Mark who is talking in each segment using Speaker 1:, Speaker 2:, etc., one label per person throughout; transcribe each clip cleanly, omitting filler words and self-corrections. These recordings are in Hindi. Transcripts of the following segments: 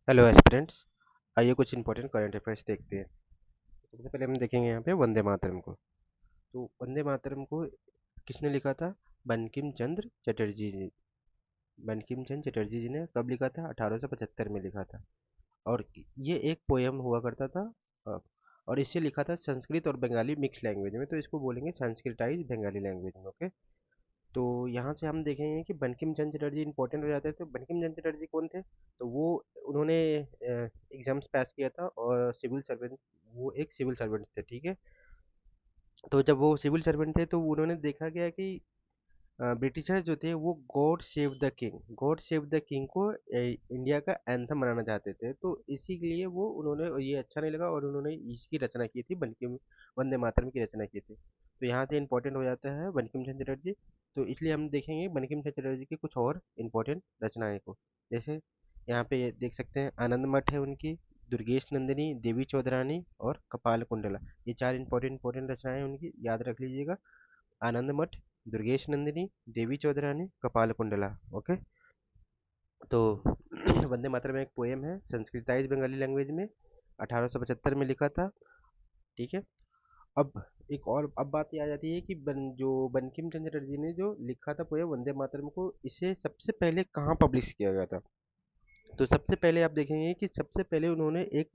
Speaker 1: Hello aspirants. आइए कुछ इंपॉर्टेंट करंट अफेयर्स देखते हैं। सबसे पहले हम देखेंगे यहाँ पे वंदे मातरम को। तो वंदे मातरम को किसने लिखा था? बंकिम चंद्र चटर्जी जी। बंकिम चंद्र चटर्जी जी ने कब लिखा था? 1875 में लिखा था। और ये एक पोयम हुआ करता था। अ, और इसे लिखा था संस्कृत और बंगाली मिक्स लैंग्वेज में, तो इसको बोलेंगे संस्कृताइज बंगाली लैंग्वेज में। ओके। तो यहाँ से हम देखेंगे कि बंकिम चंद्र चटर्जी इंपॉर्टेंट हो जाते हैं। तो बंकिम चंद्र चटर्जी कौन थे? तो वो उन्होंने एग्जाम्स पास किया था और सिविल सर्वेंट, वो एक सिविल सर्वेंट थे। ठीक है। तो जब वो सिविल सर्वेंट थे तो उन्होंने देखा गया कि ब्रिटिशर्स जो थे वो गॉड सेव द किंग को इंडिया का एंथम बनाना चाहते थे। तो इसी के लिए वो उन्होंने, ये अच्छा नहीं लगा और उन्होंने इसकी रचना की थी, बंकिम वंदे मातरम की रचना की थी। तो यहाँ से इंपॉर्टेंट हो जाता है बंकिम चंद्र चटर्जी। तो इसलिए हम देखेंगे बंकिम चंद्र चटर्जी की कुछ और इम्पोर्टेंट रचनाएं को। जैसे यहाँ पे ये देख सकते हैं, आनंद मठ है उनकी, दुर्गेश नंदिनी, देवी चौधरानी और कपाल कुंडला। ये चार इंपॉर्टेंट रचनाएं उनकी, याद रख लीजिएगा। आनंद मठ, दुर्गेश नंदिनी, देवी चौधरानी, कपाल कुंडला। ओके। तो वंदे मातरम एक पोएम है संस्कृताइज बंगाली लैंग्वेज में, 1875 में लिखा था। ठीक है। अब एक और अब बात ये आ जाती है कि जो बंकिम चंद्र चटर्जी ने जो लिखा था पोएम वंदे मातरम को, इसे सबसे पहले कहाँ पब्लिश किया गया था? तो सबसे पहले आप देखेंगे कि सबसे पहले उन्होंने एक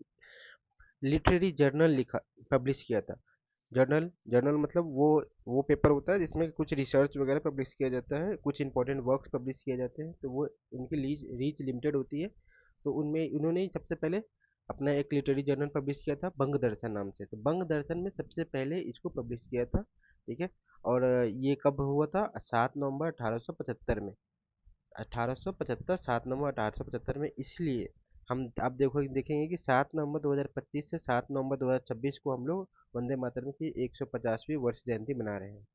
Speaker 1: लिटरेरी जर्नल लिखा, पब्लिश किया था। जर्नल जर्नल मतलब वो पेपर होता है जिसमें कुछ रिसर्च वगैरह पब्लिश किया जाता है, कुछ इंपॉर्टेंट वर्क्स पब्लिश किए जाते हैं। तो वो उनकी रीच लिमिटेड होती है। तो उनमें उन्होंने ही सबसे पहले अपना एक लिटरेरी जर्नल पब्लिश किया था बंग दर्शन नाम से। तो बंग दर्शन में सबसे पहले इसको पब्लिश किया था। ठीक है। और ये कब हुआ था? 7 नवंबर 1875 में। 1875, 7 नवंबर 1875 में। इसलिए हम आप देखेंगे कि 7 नवंबर 2025 से 7 नवंबर 2026 को हम लोग वंदे मातरम की 150वीं वर्ष जयंती मना रहे हैं।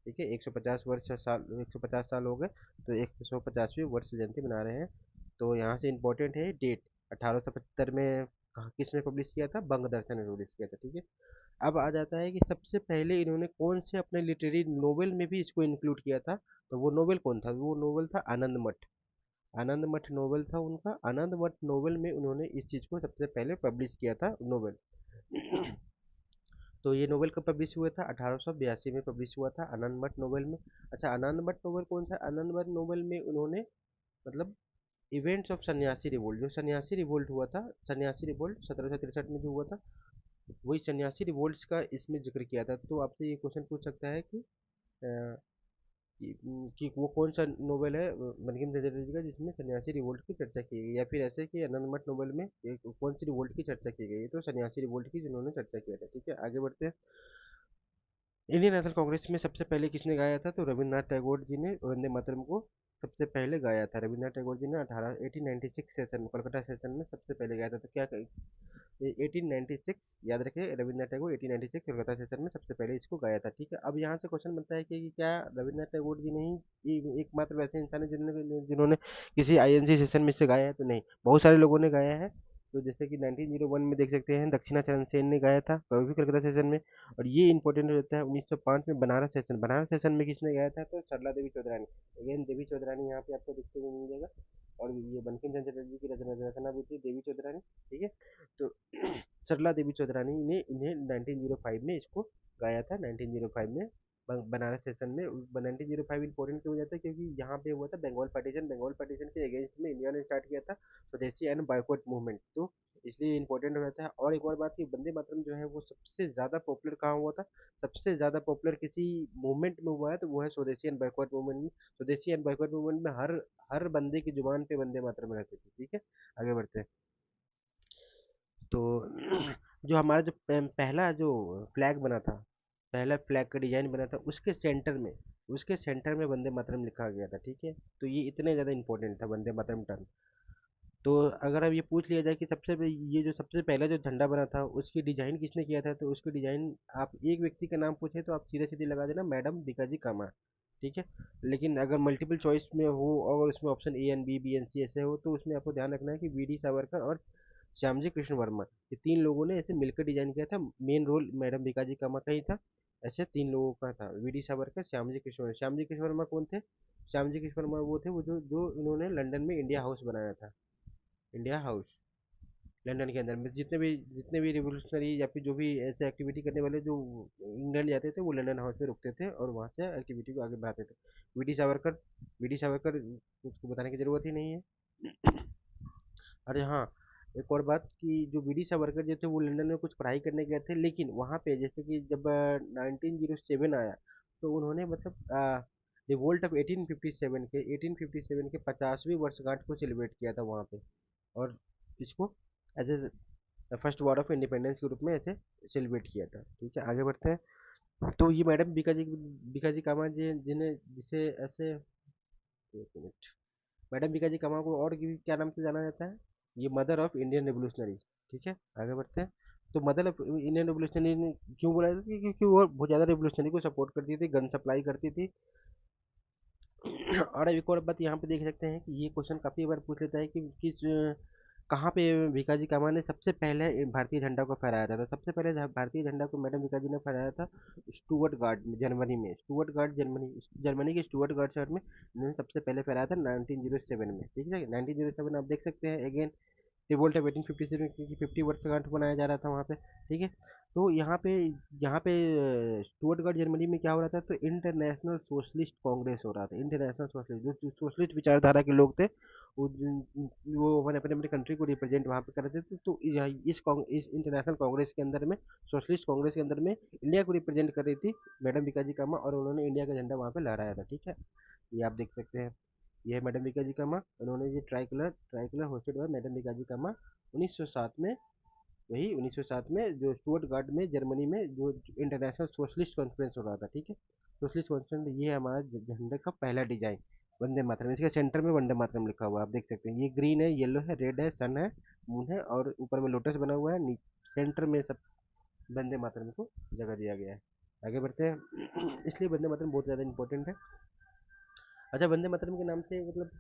Speaker 1: ठीक है। 150 साल हो गए। तो 150वीं वर्ष जयंती मना रहे हैं। तो यहाँ से इम्पोर्टेंट है डेट। 1875 में किसने पब्लिश किया था? बंग दर्शन ने पब्लिश किया था। ठीक है। अब आ जाता है कि सबसे पहले इन्होंने कौन से अपने लिटरेरी नोवेल में भी इसको इंक्लूड किया था। तो वो नोवेल कौन था? वो नोवेल था आनंद मठ। आनंद मठ नोवेल था उनका। आनंद मठ नोवेल में उन्होंने इस चीज़ को सबसे पहले पब्लिश किया था, नोवेल। तो ये नोवेल कब पब्लिश हुआ था? 1882 में पब्लिश हुआ था आनंद मठ नोवेल में। अच्छा, आनंद मठ नोवेल कौन सा? आनंद मठ नोवेल में उन्होंने मतलब इवेंट्स ऑफ सन्यासी रिवोल्ट, जो सन्यासी रिवोल्ट हुआ था, सन्यासी रिवोल्ट 1763 में जो हुआ था, वही सन्यासी रिवोल्ट्स का इसमें जिक्र किया था। तो आपसे ये क्वेश्चन पूछ सकता है कि कि वो कौन सा नोवेल है बंकिम चंद्र जी का जिसमें सन्यासी रिवोल्ट की चर्चा की गई, या फिर ऐसे कि आनंद मठ नोवेल में कौन सी रिवोल्ट की चर्चा की गई है? तो सन्यासी रिवोल्ट की जिन्होंने चर्चा किया था। ठीक है, आगे बढ़ते हैं। इंडियन नेशनल कांग्रेस में सबसे पहले किसने गाया था? तो रविन्द्रनाथ टैगोर जी ने वंदे मातरम को सबसे पहले गाया था। रविन्द्रनाथ टैगोर जी ने 1896 सेशन में, कोलकाता सेशन में सबसे पहले गाया था। तो क्या 1896, याद रखें, रविन्द्रनाथ टैगोर 1896 कोलकाता सेशन में सबसे पहले इसको गाया था। ठीक है। अब यहाँ से क्वेश्चन बनता है कि क्या रविन्द्रनाथ टैगोर जी नहीं एकमात्र वैसे इंसान है जिन्होंने जिन्होंने किसी आईएनसी सेशन में से गाया है? तो नहीं, बहुत सारे लोगों ने गाया है। तो जैसे कि 1901 में देख सकते हैं, दक्षिणाचरण सेन ने गाया था, वो भी कलकत्ता सेशन में। और ये इंपॉर्टेंट रहता है, 1905 में बनारस सेशन में किसने गाया था? तो सरला देवी चौधरानी। अगेन देवी चौधरानी यहाँ पे आपको देखते हुए मिल जाएगा। और ये बंकिम चंद्र चटर्जी की रचना भी थी देवी चौधरानी। ठीक है। तो सरला देवी चौधरानी ने इन्हें 1905 में इसको गाया था, 1905 में बनारस सेशन में। 1905 इंपॉर्टेंट क्यों हो जाता है? क्योंकि यहाँ पे हुआ था बंगाल पार्टीशन। बंगाल पार्टीशन के अगेंस्ट में इंडिया ने स्टार्ट किया था स्वदेशी एंड बायकॉट मूवमेंट। तो इसलिए इंपॉर्टेंट हो जाता है। और एक और बात की, वंदे मातरम जो है वो सबसे ज़्यादा पॉपुलर कहाँ हुआ था? सबसे ज़्यादा पॉपुलर किसी मूवमेंट में हुआ है तो वो है स्वदेशी एंड बायकॉट मूवमेंट में। स्वदेशी एंड बायकॉट मूवमेंट में हर हर बंदे की जुबान पे वंदे मातरम रहती थी। ठीक है। आगे बढ़ते हैं। तो जो हमारा जो पहला जो फ्लैग बना था, पहला फ्लैग का डिजाइन बना था, उसके सेंटर में वंदे मातरम लिखा गया था। ठीक है। तो ये इतने ज़्यादा इंपॉर्टेंट था वंदे मातरम टर्म। तो अगर अब ये पूछ लिया जाए कि ये जो सबसे पहला जो झंडा बना था उसकी डिजाइन किसने किया था, तो उसकी डिजाइन, आप एक व्यक्ति का नाम पूछे तो आप सीधे सीधे लगा देना, मैडम बीकाजी कामा। ठीक है। लेकिन अगर मल्टीपल चॉइस में हो और उसमें option A and B and C ऐसे हो, तो उसमें आपको ध्यान रखना है कि वी डी सावरकर और श्यामजी कृष्ण वर्मा, ये तीन लोगों ने ऐसे मिलकर डिजाइन किया था। मेन रोल मैडम बीकाजी कामा का ही था। ऐसे तीन लोगों का था, वी डी सावरकर, श्यामजी कृष्ण वर्मा कौन थे? श्यामजी कृष्ण वर्मा वो थे वो जो जो इन्होंने लंदन में इंडिया हाउस बनाया था, इंडिया हाउस। लंदन के अंदर में जितने भी रिवोल्यूशनरी या फिर जो भी ऐसे एक्टिविटी करने वाले जो इंग्लैंड जाते थे वो लंदन हाउस में रुकते थे और वहाँ से एक्टिविटी को आगे बढ़ाते थे। वीडी सावरकर वीडी सावरकर उसको बताने की जरूरत ही नहीं है। अरे हाँ, एक और बात कि जो वीडी सावरकर जो थे वो लंदन में कुछ पढ़ाई करने गए थे, लेकिन वहाँ पे जैसे कि जब 1907 आया तो उन्होंने मतलब रिवोल्ट ऑफ 1857 के 50वीं वर्षगांठ को सेलिब्रेट किया था वहाँ पे। और इसको as a first war of independence के रूप में ऐसे सेलिब्रेट किया था। ठीक है, आगे बढ़ते हैं। तो ये मैडम बीकाजी कामा जी जिन्हें जिसे ऐसे, एक मिनट, मैडम बीकाजी कामा को और भी क्या नाम से जाना जाता है? ये मदर ऑफ इंडियन रिवोल्यूशनरी। ठीक है, आगे बढ़ते हैं। तो मदर ऑफ इंडियन रिवोल्यूशनरी ने क्यों बोला जाता है? क्योंकि वो बहुत ज़्यादा रिवोल्यूशनरी को सपोर्ट करती थी, गन सप्लाई करती थी। और एक और बात यहाँ पे देख सकते हैं कि ये क्वेश्चन काफ़ी बार पूछ लेता है कि किस कहाँ पे भिकाजी कामा ने सबसे पहले भारतीय झंडा को फहराया था? तो सबसे पहले भारतीय झंडा को मैडम भिकाजी ने फहराया था स्टुअर्ट गार्ड में, जर्मनी में। स्टुअर्ट गार्ड, जर्मनी, जर्मनी के स्टुअर्ट गार्ड शहर में इन्होंने सबसे पहले फहराया था 1907 में। ठीक है, 1907 आप देख सकते हैं अगेन रिवोल्ट ऑफ 1857 की 50 वर्षगांठ मनाया जा रहा था वहाँ पे। ठीक है, तो यहाँ पे स्टुअर्टगढ़ जर्मनी में क्या हो रहा था? तो इंटरनेशनल सोशलिस्ट कांग्रेस हो रहा था। इंटरनेशनल सोशलिस्ट, जो सोशलिस्ट विचारधारा के लोग थे वो वो अपने अपने अपने कंट्री को रिप्रेजेंट वहाँ पे कर रहे थे। तो इस इंटरनेशनल कांग्रेस के अंदर में, सोशलिस्ट कांग्रेस के अंदर में इंडिया को रिप्रेजेंट कर रही थी मैडम भिकाजी कामा, और उन्होंने इंडिया का झंडा वहाँ पे लहराया था। ठीक है, ये आप देख सकते हैं। ये है मैडम विकाजी कामा। उन्होंने ये ट्राई कलर होस्टेड हुआ मैडम विकाजी कामा 1907 में। वही 1907 में जो स्टुअर्ट गार्ड में, जर्मनी में, जो इंटरनेशनल सोशलिस्ट कॉन्फ्रेंस हो रहा था। ठीक है, सोशलिस्ट कॉन्फ्रेंस, ये है हमारा झंडे का पहला डिजाइन, वंदे मातरम। इसके सेंटर में वंदे मातरम लिखा हुआ है, आप देख सकते हैं। ये ग्रीन है, येलो है, रेड है, सन है, मून है, और ऊपर में लोटस बना हुआ है। सेंटर में सब वंदे मातरम को जगह दिया गया है। आगे बढ़ते हैं। इसलिए वंदे मातरम बहुत ज़्यादा इंपॉर्टेंट है। अच्छा, वंदे मातरम के नाम से मतलब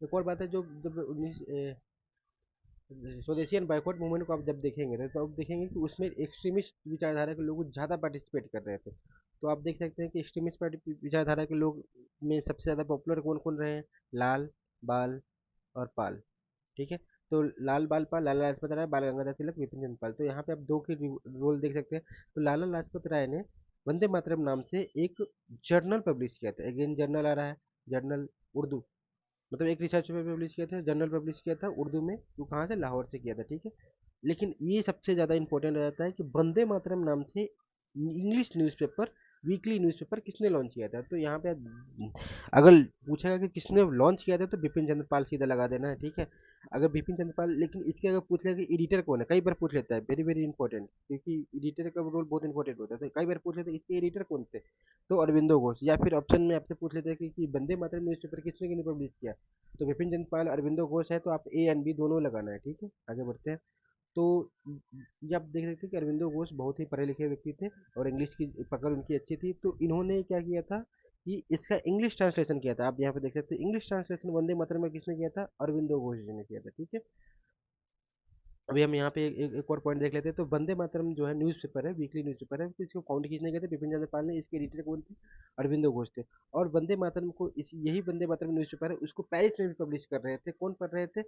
Speaker 1: एक और बात है, जो जब स्वदेशी एंड बायकॉट मूवमेंट को आप जब देखेंगे तो आप देखेंगे कि उसमें एक्सट्रीमिस्ट विचारधारा के लोग ज़्यादा पार्टिसिपेट कर रहे थे। तो आप देख सकते हैं कि एक्सट्रीमिस्ट विचारधारा के लोग में सबसे ज़्यादा पॉपुलर कौन कौन रहे हैं? लाल, बाल और पाल। ठीक है, तो लाल बाल पाल, लाला लाजपत राय, बाल गंगाधर तिलक, विपिन चंद्र पाल। तो यहाँ पे आप दो के रोल देख सकते हैं। तो लाला लाजपत राय ने वंदे मातरम नाम से एक जर्नल पब्लिश किया था। अगेन जर्नल आ रहा है, जर्नल उर्दू, मतलब एक रिसर्च पेपर पब्लिश किया था, जर्नल पब्लिश किया था उर्दू में। वो कहाँ से? लाहौर से किया था। ठीक है, लेकिन ये सबसे ज़्यादा इंपॉर्टेंट रहता है कि वंदे मातरम नाम से इंग्लिश न्यूज़पेपर, वीकली न्यूज़पेपर किसने लॉन्च किया था? तो यहाँ पे अगर पूछेगा कि किसने लॉन्च किया था तो बिपिन चंद्र पाल सीधा लगा देना है। ठीक है, अगर बिपिन चंद्र पाल, लेकिन इसके अगर पूछ लेगा कि एडिटर कौन है, कई बार पूछ लेता है, वेरी वेरी इंपॉर्टेंट, क्योंकि एडिटर का रोल बहुत इंपॉर्टेंट होता है। तो कई बार पूछ लेते हैं इसके एडिटर कौन थे, तो अरविंदो घोष। या फिर ऑप्शन में आपसे पूछ लेते हैं कि वंदे मातरम न्यूज़पेपर किसने पब्लिश किया, तो विपिन चंद्र पाल, अरविंदो घोष है। तो आप ए एंड बी दोनों लगाना है। ठीक है, आगे बढ़ते हैं। तो ये आप देख सकते हैं कि अरविंदो घोष बहुत ही पढ़े लिखे व्यक्ति थे और इंग्लिश की पकड़ उनकी अच्छी थी। तो इन्होंने क्या किया था कि इसका इंग्लिश ट्रांसलेशन किया था। आप यहाँ पे देख सकते हैं इंग्लिश ट्रांसलेशन वंदे मातरम में किसने किया था? अरविंदो घोष जी ने किया था। ठीक है, अभी हम यहाँ पे एक और पॉइंट देख लेते हैं। तो वंदे मातरम जो है न्यूज़पेपर है, वीकली न्यूज़पेपर है, तो इसको फाउंड किसने किया था? बिपिन चंद्र पाल ने। इसके एडिटर कौन थे? अरविंदो घोष थे। और वंदे मातरम को इस यही वंदे मातरम न्यूज़पेपर है उसको पेरिस में भी पब्लिश कर रहे थे। कौन पढ़ रहे थे?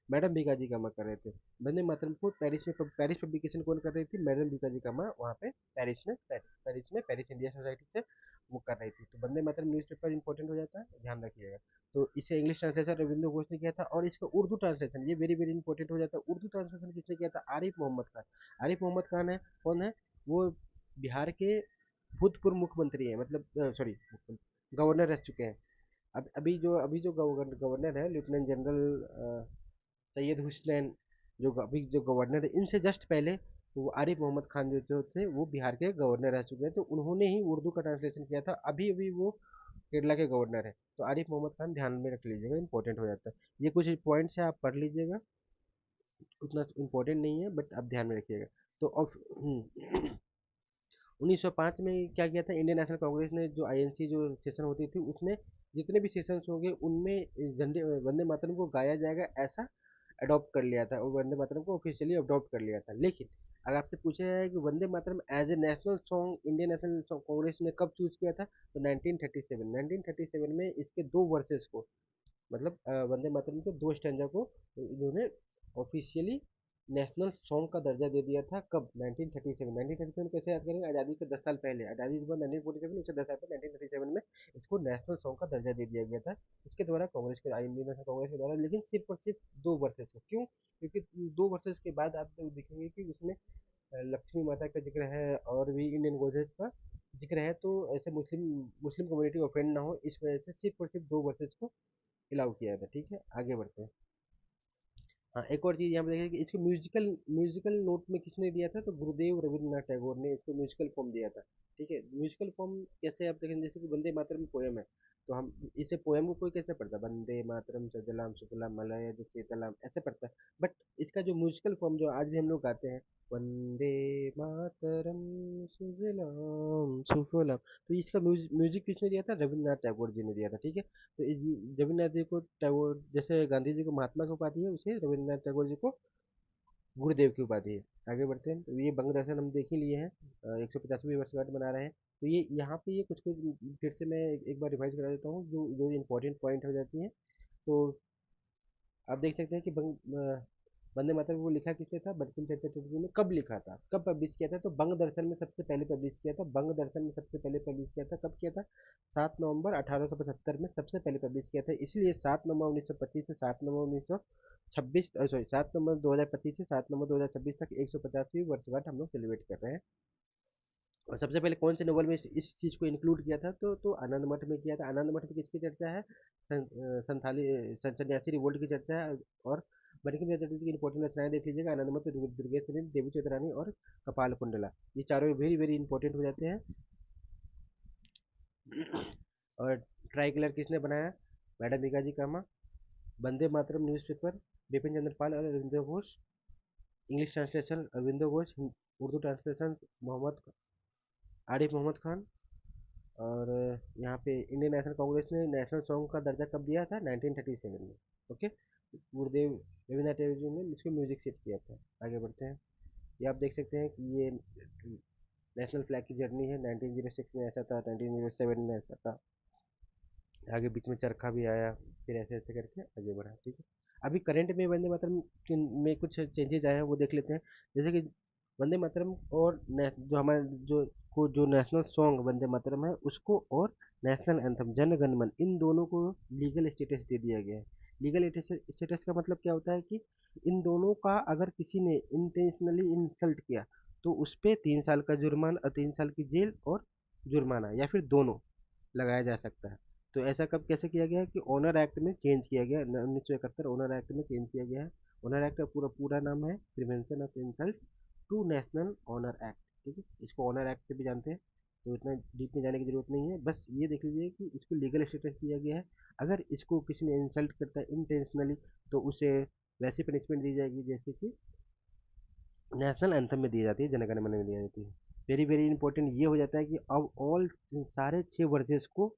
Speaker 1: मैडम भिकाजी कामा कर रहे थे। वंदे मातरम को पेरिस पब्लिकेशन कौन कर रही थी? मैडम भिकाजी कामा वहाँ पे पेरिस इंडिया सोसाइटी से वो कर रही थी। तो वंदे मातरम न्यूज़पेपर इंपॉर्टेंट हो जाता है, ध्यान रखिएगा। तो इसे इंग्लिश ट्रांसलेशन रविंद्र घोष ने किया था। और इसका उर्दू ट्रांसलेशन, ये वेरी वेरी इंपॉर्टेंट हो जाता है। उर्दू ट्रांसलेशन किसने किया था? आरिफ मोहम्मद खान। आरिफ मोहम्मद खान है, कौन है? वो बिहार के भूतपूर्व मुख्यमंत्री है, मतलब सॉरी, गवर्नर रह चुके हैं। अब अभी जो गवर्नर है लेफ्टिनेंट जनरल सैयद हुसनैन, अभी जो गवर्नर है, इनसे जस्ट पहले वो आरिफ मोहम्मद खान जो थे वो बिहार के गवर्नर रह चुके हैं। तो उन्होंने ही उर्दू का ट्रांसलेशन किया था। अभी अभी वो केरला के गवर्नर है। तो आरिफ मोहम्मद खान ध्यान में रख लीजिएगा, इंपॉर्टेंट हो जाता है। ये कुछ पॉइंट्स है, आप पढ़ लीजिएगा, उतना इंपॉर्टेंट नहीं है बट आप ध्यान में रखिएगा। तो अब 1905 में क्या किया था? इंडियन नेशनल कांग्रेस ने जो आईएनसी जो सेशन होती थी उसमें जितने भी सेशंस होंगे उनमें झंडे वंदे मातरम को गाया जाएगा ऐसा अडॉप्ट कर लिया था, और वंदे मातरम को ऑफिशियली अडॉप्ट कर लिया था। लेकिन अगर आपसे पूछा जाए कि Vande Mataram as a national song Indian National Congress ने कब चूज किया था, तो 1937 में इसके दो वर्सेस को मतलब वंदे मातरम के दो स्टैंजा को इन्होंने ऑफिशियली नेशनल सॉन्ग का दर्जा दे दिया था। कब? 1937। 1937 कैसे याद करेंगे? आज़ादी के 10 साल पहले, आज़ादी के बाद 1947, उससे 10 साल पहले 1937 में इसको नेशनल सॉन्ग का दर्जा दे दिया गया था। इसके द्वारा कांग्रेस के आइन बना था कांग्रेस के द्वारा, लेकिन सिर्फ और सिर्फ 2 वर्सेस को। क्यों? क्योंकि 2 वर्सेस के बाद आप देखेंगे कि उसमें लक्ष्मी माता का जिक्र है और भी इंडियन गॉडेस का जिक्र है, तो ऐसे मुस्लिम मुस्लिम कम्युनिटी ऑफेंड ना हो, इस वजह से सिर्फ और सिर्फ 2 वर्सेस को अलाउ किया था। ठीक है, आगे बढ़ते हैं। हाँ, एक और चीज़ यहाँ पे देखिए कि इसको म्यूजिकल म्यूजिकल नोट में किसने दिया था? तो गुरुदेव रविंद्रनाथ टैगोर ने इसको म्यूजिकल फॉर्म दिया था। ठीक है, म्यूजिकल फॉर्म कैसे आप देखें, जैसे कि वंदे मातरम पोएम है, तो हम इसे पोएम को कोई कैसे पढ़ता है? वंदे मातरम सजलाम सुफलाम मलयज सीतलाम ऐसे पढ़ता है। बट इसका जो म्यूजिकल फॉर्म जो आज भी हम लोग गाते हैं, वंदे मातरम सुजलाम सुफलाम, तो इसका म्यूजिक किसने दिया था? रविंद्रनाथ टैगोर जी ने दिया था। ठीक है, तो रविन्द्रनाथ जी को टैगोर, जैसे गांधी जी को महात्मा की उपाधि है, उसे रविन्द्रनाथ टैगोर जी को गुरुदेव की उपाधि है। आगे बढ़ते हैं, तो ये बंग दर्शन हम देख ही लिए हैं। 150वीं वर्षगांठ मना रहे हैं। तो ये यहाँ पे ये कुछ कुछ फिर से मैं एक बार रिवाइज करा देता हूँ जो जो इंपॉर्टेंट पॉइंट हो जाती हैं। तो आप देख सकते हैं कि वंदे मातरम को लिखा किसने था? बंकिम चंद्र चटर्जी ने। कब लिखा था, कब पब्लिश किया था? तो बंग दर्शन में सबसे पहले पब्लिश किया था। बंग दर्शन में सबसे पहले पब्लिश किया था, कब किया था? 7 नवंबर 1875 में सबसे पहले पब्लिश किया था। इसलिए 7 नवंबर 1925 से 7 नवंबर 1926, सॉरी 7 नवंबर 2025 से 7 नवंबर 2026 तक 150वीं वर्षगांठ हम लोग सेलिब्रेट कर रहे हैं। और सबसे पहले कौन से नोवेल में इस चीज़ को इंक्लूड किया था? तो आनंद मठ में किया था। आनंद मठ में किसकी चर्चा है? संथाली सन्यासी रिवोल्ट की चर्चा है। और बंकिम चंद्र चटर्जी की इंपॉर्टेंट रचनाएं देख लीजिएगा, आनंद मठ, दुर्गेश चरित, देवी चौधरानी और कपाल कुंडला। ये चारों वेरी वेरी इंपॉर्टेंट हो जाते हैं। और ट्राई कलर किसने बनाया? मैडम भिकाजी कामा। वंदे मातरम न्यूज़पेपर बिपिन चंद्र पाल और Aurobindo Ghosh. English translation Aurobindo Ghosh, Urdu translation Mohammad Arif Mohammad Khan. और यहाँ पे इंडियन नेशनल कांग्रेस ने नेशनल सॉन्ग का दर्जा कब दिया था? 1937 में। ओके, गुरुदेव रविन्द्रनाथ टैगोर जी ने इसको म्यूजिक सेट किया था। आगे बढ़ते हैं। ये आप देख सकते हैं कि ये नेशनल फ्लैग की जर्नी है। 1906 में ऐसा था, 1907 में ऐसा था, आगे बीच में चरखा भी आया, फिर ऐसे ऐसे करके आगे बढ़ा। ठीक है, अभी करंट में वंदे मातरम में कुछ चेंजेस आए हैं, वो देख लेते हैं। जैसे कि वंदे मातरम और जो हमारे जो नेशनल सॉन्ग वंदे मातरम है उसको, और नेशनल एंथम जन गण मन, इन दोनों को लीगल स्टेटस दे दिया गया है। लीगल स्टेटस का मतलब क्या होता है कि इन दोनों का अगर किसी ने इंटेंशनली इंसल्ट किया तो उस पर 3 साल का जुर्माना, 3 साल की जेल और जुर्माना, या फिर दोनों लगाया जा सकता है। तो ऐसा कब कैसे किया गया है कि ऑनर एक्ट में चेंज किया गया, 1971 ऑनर एक्ट में चेंज किया गया है। ऑनर एक्ट का पूरा पूरा नाम है prevention of insult to national honour act. ठीक है, इसको ऑनर एक्ट से भी जानते हैं, तो इतना डीप में जाने की जरूरत नहीं है। बस ये देख लीजिए कि इसको लीगल स्टेटस दिया गया है। अगर इसको किसी ने इंसल्ट करता है इंटेंशनली तो उसे वैसी पनिशमेंट दी जाएगी जैसे कि नेशनल एंथम में दी जाती है, जनगण मन में दी जाती है। वेरी वेरी इंपॉर्टेंट ये हो जाता है कि अब ऑल सारे 6 वर्सेस को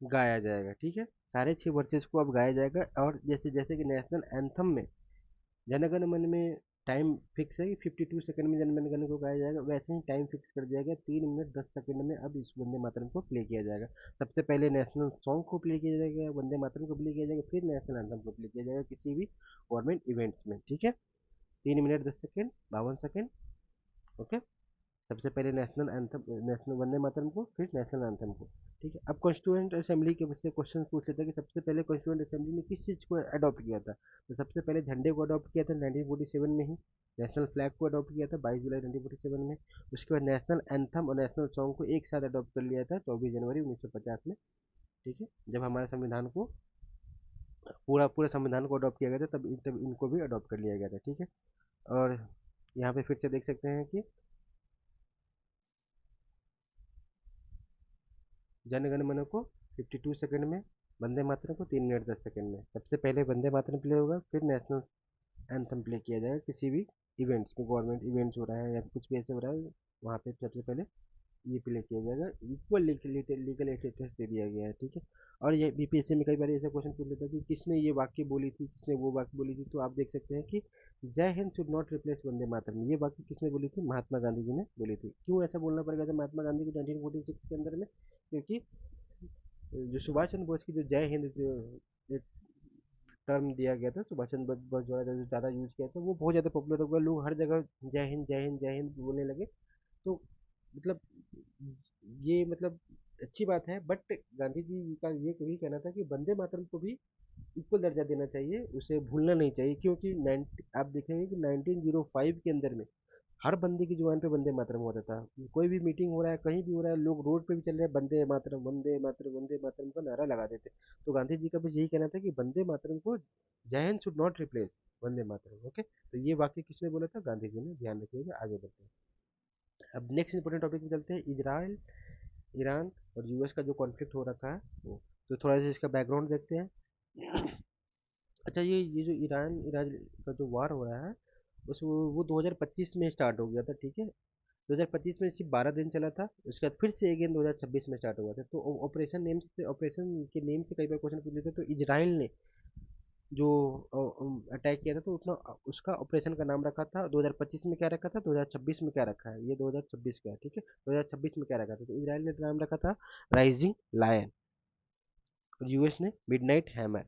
Speaker 1: गाया जाएगा। ठीक है, सारे 6 वर्सेस को अब गाया जाएगा। और जैसे जैसे कि नेशनल एंथम में जनगण मन में टाइम फिक्स है कि 52 सेकंड में जनगण मन को गाया जाएगा, वैसे ही टाइम फिक्स कर दिया गया 3 मिनट 10 सेकंड में अब इस वंदे मातरम को प्ले किया जाएगा। सबसे पहले नेशनल सॉन्ग को प्ले किया जाएगा, वंदे मातरम को प्ले किया जाएगा, फिर नेशनल एंथम को प्ले किया जाएगा किसी भी गवर्नमेंट इवेंट्स में। ठीक है, 3 मिनट 10 सेकंड 52 सेकंड। ओके, सबसे पहले national anthem, national Vande Mataram को, फिर नेशनल एंथम को। ठीक है, अब कॉन्स्टिट्यूएंट असेंबली के से क्वेश्चन पूछ लेते हैं कि सबसे पहले कॉन्स्टिट्यूएंट असेंबली ने किस चीज़ को अडॉप्ट किया था? तो सबसे पहले झंडे को अडॉप्ट किया था 1947 में ही। नेशनल फ्लैग को अडॉप्ट किया था 22 जुलाई 1947 में। उसके बाद नेशनल एंथम और नेशनल सॉन्ग को एक साथ अडॉप्ट कर लिया था 24 जनवरी 1950 में। ठीक है, जब हमारे संविधान को पूरा पूरा संविधान को अडॉप्ट किया गया था तब इनको भी अडॉप्ट कर लिया गया था। ठीक है, और यहाँ पे फिर से देख सकते हैं कि जनगण मन को 52 सेकंड में, वंदे मातरम को 3 मिनट 10 सेकंड में। सबसे पहले वंदे मातरम प्ले होगा, फिर नेशनल एंथम प्ले किया जाएगा किसी भी इवेंट्स में, गवर्नमेंट इवेंट्स हो रहा है या कुछ भी ऐसे हो रहा है, वहाँ पे सबसे पहले ये प्ले किया जाएगा। इक्वल लीगल स्टेटस दे दिया गया है। ठीक है, और ये बीपीएससी में कई बार ऐसा क्वेश्चन पूछ लेता है कि किसने ये वाक्य बोली थी, किसने वो वाक्य बोली थी, तो आप देख सकते हैं कि जय Hind should not replace Vande Mataram, ये वाक्य किसने बोली थी? महात्मा गांधी जी ने बोली थी। क्यों ऐसा बोलना पड़ेगा था महात्मा गांधी को 1946 के अंदर में? क्योंकि जो सुभाष चंद्र बोस की जो जय हिंद जो टर्म दिया गया था, सुभाष चंद्र बोस द्वारा जो ज़्यादा यूज किया था, वो बहुत ज़्यादा पॉपुलर हो गया, लोग हर जगह जय हिंद जय हिंद जय हिंद बोलने लगे। तो मतलब ये मतलब अच्छी बात है, बट गांधी जी का ये भी कहना था कि वंदे मातरम को भी इक्वल दर्जा देना चाहिए, उसे भूलना नहीं चाहिए, क्योंकि आप देखेंगे कि 1905 के अंदर में हर बंदे की जुबान पे वंदे मातरम होता था। कोई भी मीटिंग हो रहा है, कहीं भी हो रहा है, लोग रोड पे भी चल रहे हैं, वंदे मातरम वंदे मातरम वंदे मातरम का नारा लगा देते। तो गांधी जी का बस यही कहना था कि वंदे मातरम को जय Hind should not replace Vande Mataram. Okay, तो ये वाक्य किसने बोला था? गांधी जी ने। ध्यान रखिएगा। आगे बढ़ते हैं। अब नेक्स्ट इंपॉर्टेंट टॉपिक पे चलते हैं, इजराइल, ईरान और यूएस का जो कॉन्फ्लिक्ट हो रखा है वो। तो थोड़ा सा इसका बैकग्राउंड देखते हैं। अच्छा, ये जो ईरान ईरान का जो वार हो रहा है, उस वो 2025 में स्टार्ट हो गया था, ठीक है। 2025 में सिर्फ 12 दिन चला था, उसके बाद फिर से अगेन 2026 में स्टार्ट हुआ था। तो ऑपरेशन के नेम से कई बार क्वेश्चन पूछ लेते हैं। तो इजराइल ने जो अटैक किया था, तो उतना उसका ऑपरेशन का नाम रखा था 2025 में क्या रखा था, 2026 में क्या रखा है, ये 2026 का है, ठीक है। 2026 में क्या रखा था, तो इजराइल ने नाम रखा था राइजिंग लायन, और यूएस ने मिडनाइट हैमर,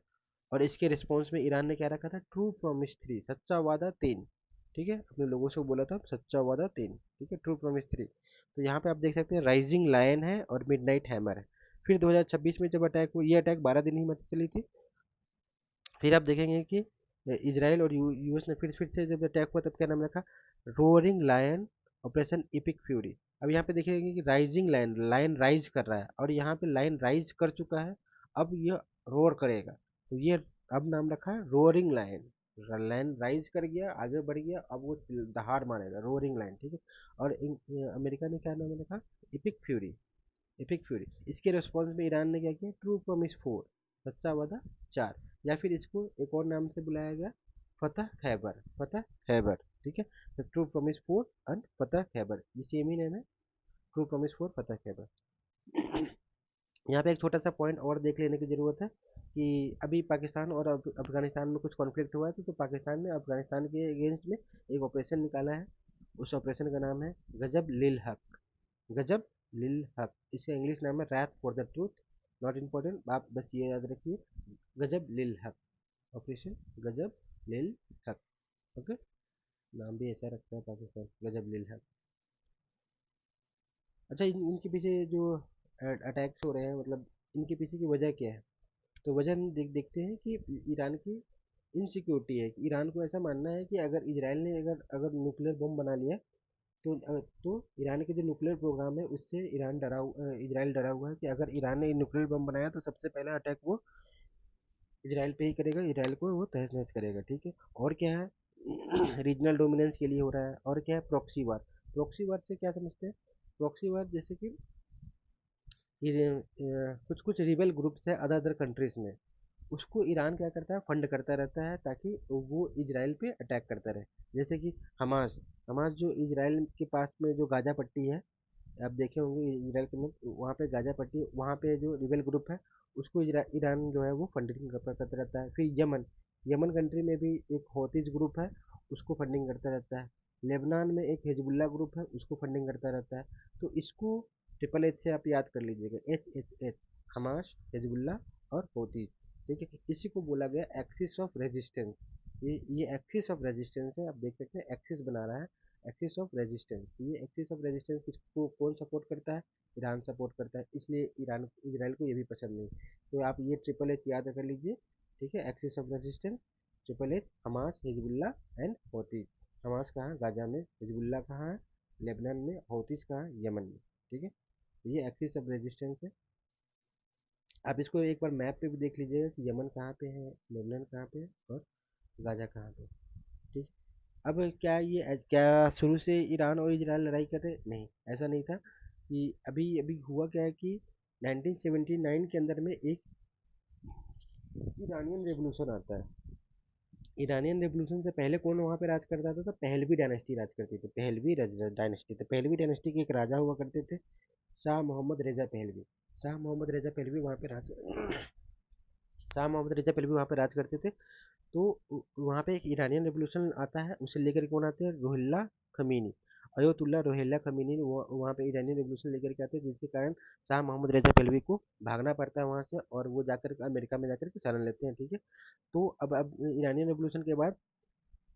Speaker 1: और इसके रिस्पॉन्स में ईरान ने क्या रखा था, ट्रू प्रॉमिस 3, सच्चा वादा 3, ठीक है। अपने लोगों से बोला था सच्चा वादा 3, ठीक है, ट्रू प्रॉमिस 3। तो यहाँ पे आप देख सकते हैं राइजिंग लायन है और मिडनाइट हैमर है। फिर 2026 में जब अटैक हुआ, ये अटैक 12 दिन ही मतलब चली थी। फिर आप देखेंगे कि इजराइल और यूएस ने फिर से जब अटैक हुआ, तब क्या नाम रखा, roaring lion, operation epic fury. अब यहाँ पे देखेंगे कि राइजिंग लायन, लायन राइज कर रहा है, और यहाँ पे लायन राइज कर चुका है, अब ये रोअर करेगा। तो ये अब नाम रखा है रोअरिंग लायन। लायन राइज कर गया, आगे बढ़ गया, अब वो दहाड़ मारेगा, रोअरिंग लायन, ठीक है। और अमेरिका ने क्या नाम रखा, इपिक फ्यूरी, एपिक फ्यूरी। इसके रिस्पॉन्स में ईरान ने क्या किया, ट्रू प्रॉमिस 4, सच्चा वादा 4, या फिर इसको एक और नाम से बुलाया गया, फतह खैबर, फतह खैबर, ठीक है। तो ट्रू प्रॉमिस 4 एंड फतह खैबर, ये सेम ही नेम है, ट्रू प्रॉमिस 4 फतह खैबर। यहाँ पे एक छोटा सा पॉइंट और देख लेने की ज़रूरत है कि अभी पाकिस्तान और अफगानिस्तान में कुछ कॉन्फ्लिक्ट हुआ है, तो पाकिस्तान ने अफगानिस्तान के अगेंस्ट में एक ऑपरेशन निकाला है। उस ऑपरेशन का नाम है गजब लिल हक, गजब लिल हक। इसका इंग्लिश नाम है wrath for the truth, not important, आप बस ये याद रखिए, गजब लिल हक, ऑपरेशन गजब लिल हक। ओके, नाम भी ऐसा रखता है पाकिस्तान, गजब लिल हक। अच्छा, इनके पीछे जो अटैक्स हो रहे हैं, मतलब इनके पीछे की वजह क्या है? तो वजह हम देखते हैं कि ईरान की इनसिक्योरिटी है। कि ईरान को ऐसा मानना है कि अगर इजराइल ने अगर अगर न्यूक्लियर बम बना लिया, तो ईरान के जो न्यूक्लियर प्रोग्राम है उससे इजराइल डरा हुआ है कि अगर ईरान ने न्यूक्लियर बम बनाया, तो सबसे पहला अटैक वो इजराइल पे ही करेगा, इजराइल को वो तहस नहस करेगा, ठीक है। और क्या है, रीजनल डोमिनेंस के लिए हो रहा है। और क्या है, प्रॉक्सी वार। प्रॉक्सी वार से क्या समझते हैं? प्रॉक्सी वार जैसे कि कुछ कुछ रिबल ग्रुप्स है अदर अदर कंट्रीज में, उसको ईरान क्या करता है, फंड करता रहता है, ताकि वो इजराइल पे अटैक करता रहे। जैसे कि हमास, हमास जो इजराइल के पास में जो गाजा पट्टी है, आप देखे होंगे इजराइल के में, वहाँ पे गाजा पट्टी, वहाँ पे जो रिबेल ग्रुप है, उसको ईरान जो है वो फंडिंग करता रहता है। फिर यमन, यमन कंट्री में भी एक हौतीज ग्रुप है, उसको फंडिंग करता रहता है। लेबनान में एक हिजबुल्ला ग्रुप है, उसको फंडिंग करता रहता है। तो इसको ट्रिपल एच से आप याद कर लीजिएगा, एच, हमास, हिजबुल्ला और हौतीज, ठीक है। इसी को बोला गया एक्सिस ऑफ रेजिस्टेंस। ये एक्सिस ऑफ रेजिस्टेंस है, आप देख सकते हैं एक्सिस बना रहा है, एक्सिस ऑफ रेजिस्टेंस। ये एक्सिस ऑफ रेजिस्टेंस किसको कौन सपोर्ट करता है? ईरान सपोर्ट करता है, इसलिए ईरान इजराइल को ये भी पसंद नहीं। तो आप ये ट्रिपल एच याद कर लीजिए, ठीक है। Axis of resistance, triple H, Hamas, Hezbollah and Houthis. Hamas कहाँ? गाजा में। हिजबुल्ला कहाँ है? लेबनान में। हौतीज कहाँ? यमन में, ठीक है। तो ये एक्सिस ऑफ रेजिस्टेंस है। आप इसको एक बार मैप पे भी देख लीजिएगा कि यमन कहाँ पे है, लेबनान कहाँ पे है, और गाजा कहाँ पे है, ठीक। अब क्या शुरू से ईरान और इजराइल लड़ाई कर रहे? नहीं, ऐसा नहीं था। कि अभी अभी हुआ क्या है कि 1979 के अंदर में एक ईरानियन रेवोल्यूशन आता है। ईरानियन रेवोल्यूशन से पहले कौन वहाँ पे राज करता था? तो पहलवी डायनेस्टी राज करती थी, पहलवी डायनेस्टी। तो पहलवी डायनेस्टी के एक राजा हुआ करते थे, शाह मोहम्मद रेजा पहलवी। शाह मोहम्मद रेजा पहलवी वहाँ पे राज शाह मोहम्मद रेजा पहलवी वहाँ पे राज करते थे। तो वहाँ पे एक ईरानियन रेवोल्यूशन आता है, उसे लेकर कौन आते हैं? Ruhollah Khomeini. अयतुल्ला रोहिल्ला खमीनी वो वहाँ पे ईरानी रेवोल्यूशन लेकर के आते हैं, जिसके कारण शाह मोहम्मद रेजा पहलवी को भागना पड़ता है वहाँ से, और वो जाकर अमेरिका में जाकर के शरण लेते हैं, ठीक है। तो अब ईरानी रेवोल्यूशन के बाद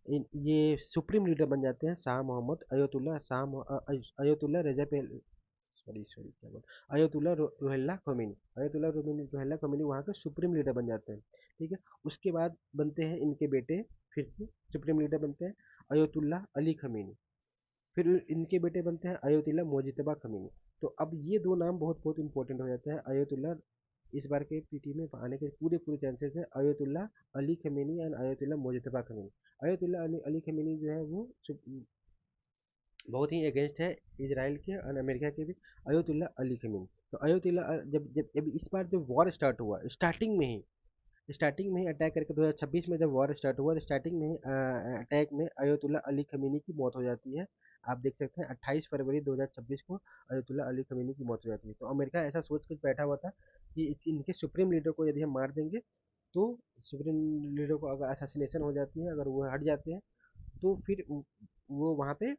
Speaker 1: ये सुप्रीम लीडर बन जाते हैं शाह मोहम्मद अयतुल्ला रेजा पहलवी, सॉरी सॉरी क्या बोल, रोहिल्ला खोमेनी, रोहिल्ला खोमेनी वहाँ के सुप्रीम लीडर बन जाते हैं, ठीक है। उसके बाद बनते हैं इनके बेटे, फिर से सुप्रीम लीडर बनते हैं अयतुल्ला अली खमीनी, फिर इनके बेटे बनते हैं अयतुल्ला मोजितबा खमीनी। तो अब ये दो नाम बहुत बहुत इंपॉर्टेंट हो जाते हैं। अयतुल्ला इस बार के पीटी में आने के पूरे पूरे चांसेस है, Ayatollah Ali Khamenei and Ayatollah Mojtaba Khamenei. Ayatollah Ali Khamenei जो है वो बहुत ही अगेंस्ट है इसराइल के और अमेरिका के भी, अयतुल्ला अली खमीनी। तो अयतुल्ला जब जब जब इस बार जो वॉर स्टार्ट हुआ, स्टार्टिंग में ही अटैक करके 2026 में जब वॉर स्टार्ट हुआ, तो स्टार्टिंग में ही अटैक में अयतुल्ला अली खमीनी की मौत हो जाती है। आप देख सकते हैं 28 फरवरी 2026 को अयतुल्ला अली खमीनी की मौत हो जाती है। तो अमेरिका ऐसा सोच कर बैठा हुआ था कि इनके सुप्रीम लीडर को यदि हम मार देंगे, तो सुप्रीम लीडर को अगर असैसिनेशन हो जाती है, अगर वो हट जाते हैं, तो फिर वो वहाँ पे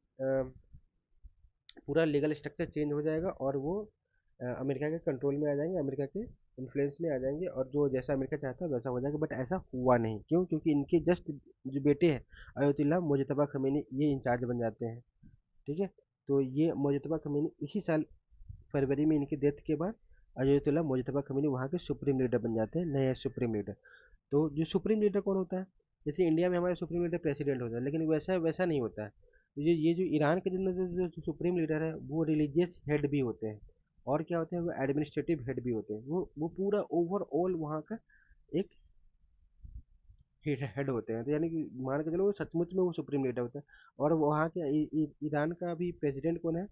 Speaker 1: पूरा लीगल स्ट्रक्चर चेंज हो जाएगा, और वो अमेरिका के कंट्रोल में आ जाएंगे, अमेरिका के इन्फ्लुएंस में आ जाएंगे, और जो जैसा अमेरिका चाहता है वैसा हो जाएगा। बट ऐसा हुआ नहीं, क्यों? क्योंकि इनके जस्ट जो बेटे हैं अयतुल्ला मोजतबा खमीनी, ये इंचार्ज बन जाते हैं, ठीक है। तो ये मोजतबा खमीनी इसी साल फरवरी में इनकी डेथ के बाद अयतुल्ला मोजतबा खमीनी वहाँ के सुप्रीम लीडर बन जाते हैं, नए सुप्रीम लीडर। तो जो सुप्रीम लीडर कौन होता है? जैसे इंडिया में हमारे सुप्रीम लीडर प्रेसिडेंट होता है, लेकिन वैसा वैसा नहीं होता है। ये जो ईरान के जो सुप्रीम लीडर है, वो रिलीजियस हेड भी होते हैं, और क्या होते हैं, वो एडमिनिस्ट्रेटिव हेड भी होते हैं। वो पूरा ओवरऑल वहाँ का एक हेड होते हैं। तो यानी कि मान के चलो वो सचमुच में वो सुप्रीम लीडर होता है। और वहाँ के ईरान का भी प्रेसिडेंट कौन है?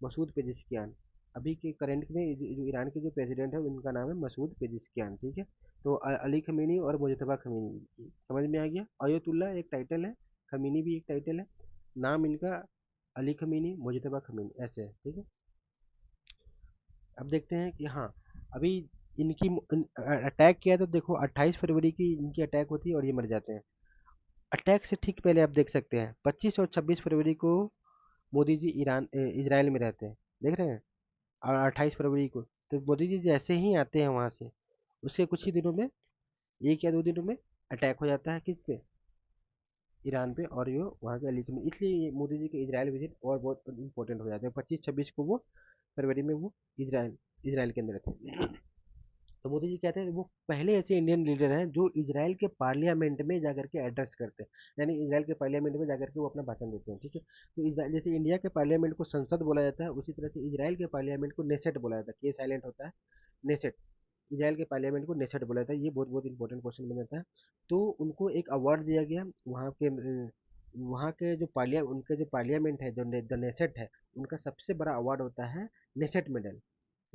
Speaker 1: मसूद पेजिशकियान। अभी के करंट में जो ईरान के जो प्रेसिडेंट है, उनका नाम है मसूद पेजिशकियान, ठीक है। तो अली खमीनी और मुजतबा खमीनी समझ में आ गया। अयतुल्ला एक टाइटल है, खमीनी भी एक टाइटल है, नाम इनका अली खमीनी मुजतबा खमीनी ऐसे है, ठीक है। अब देखते हैं कि हाँ, अभी इनकी अटैक किया, तो देखो 28 फरवरी की इनकी अटैक होती है और ये मर जाते हैं। अटैक से ठीक पहले आप देख सकते हैं 25 और 26 फरवरी को मोदी जी इजराइल में रहते हैं, देख रहे हैं, और 28 फरवरी को। तो मोदी जी जैसे ही आते हैं वहाँ से, उसके कुछ ही दिनों में, 1 या 2 दिनों में अटैक हो जाता है किस पे? ईरान पे, और ये वहाँ के अलीग में। इसलिए ये मोदी जी के इजराइल विजिट और बहुत इंपॉर्टेंट हो जाते हैं। 25-26 को वो फरवरी में वो इजराइल इजराइल के अंदर थे। तो मोदी जी कहते हैं वो पहले ऐसे इंडियन लीडर हैं जो इजराइल के पार्लियामेंट में जाकर के एड्रेस करते हैं, यानी इजराइल के पार्लियामेंट में जाकर के वो अपना भाषण देते हैं, ठीक है। तो जैसे इंडिया के पार्लियामेंट को संसद बोला जाता है, उसी तरह से इजराइल के पार्लियामेंट को नेसेट बोला जाता है, के साइलेंट होता है, नेसेट। इजराइल के पार्लियामेंट को नेसेट बोला जाता है। ये बहुत बहुत इंपॉर्टेंट क्वेश्चन बन जाता है। तो उनको एक अवार्ड दिया गया वहाँ के जो उनके जो पार्लियामेंट है, जो नेसेट है, उनका सबसे बड़ा अवार्ड होता है नेसेट मेडल,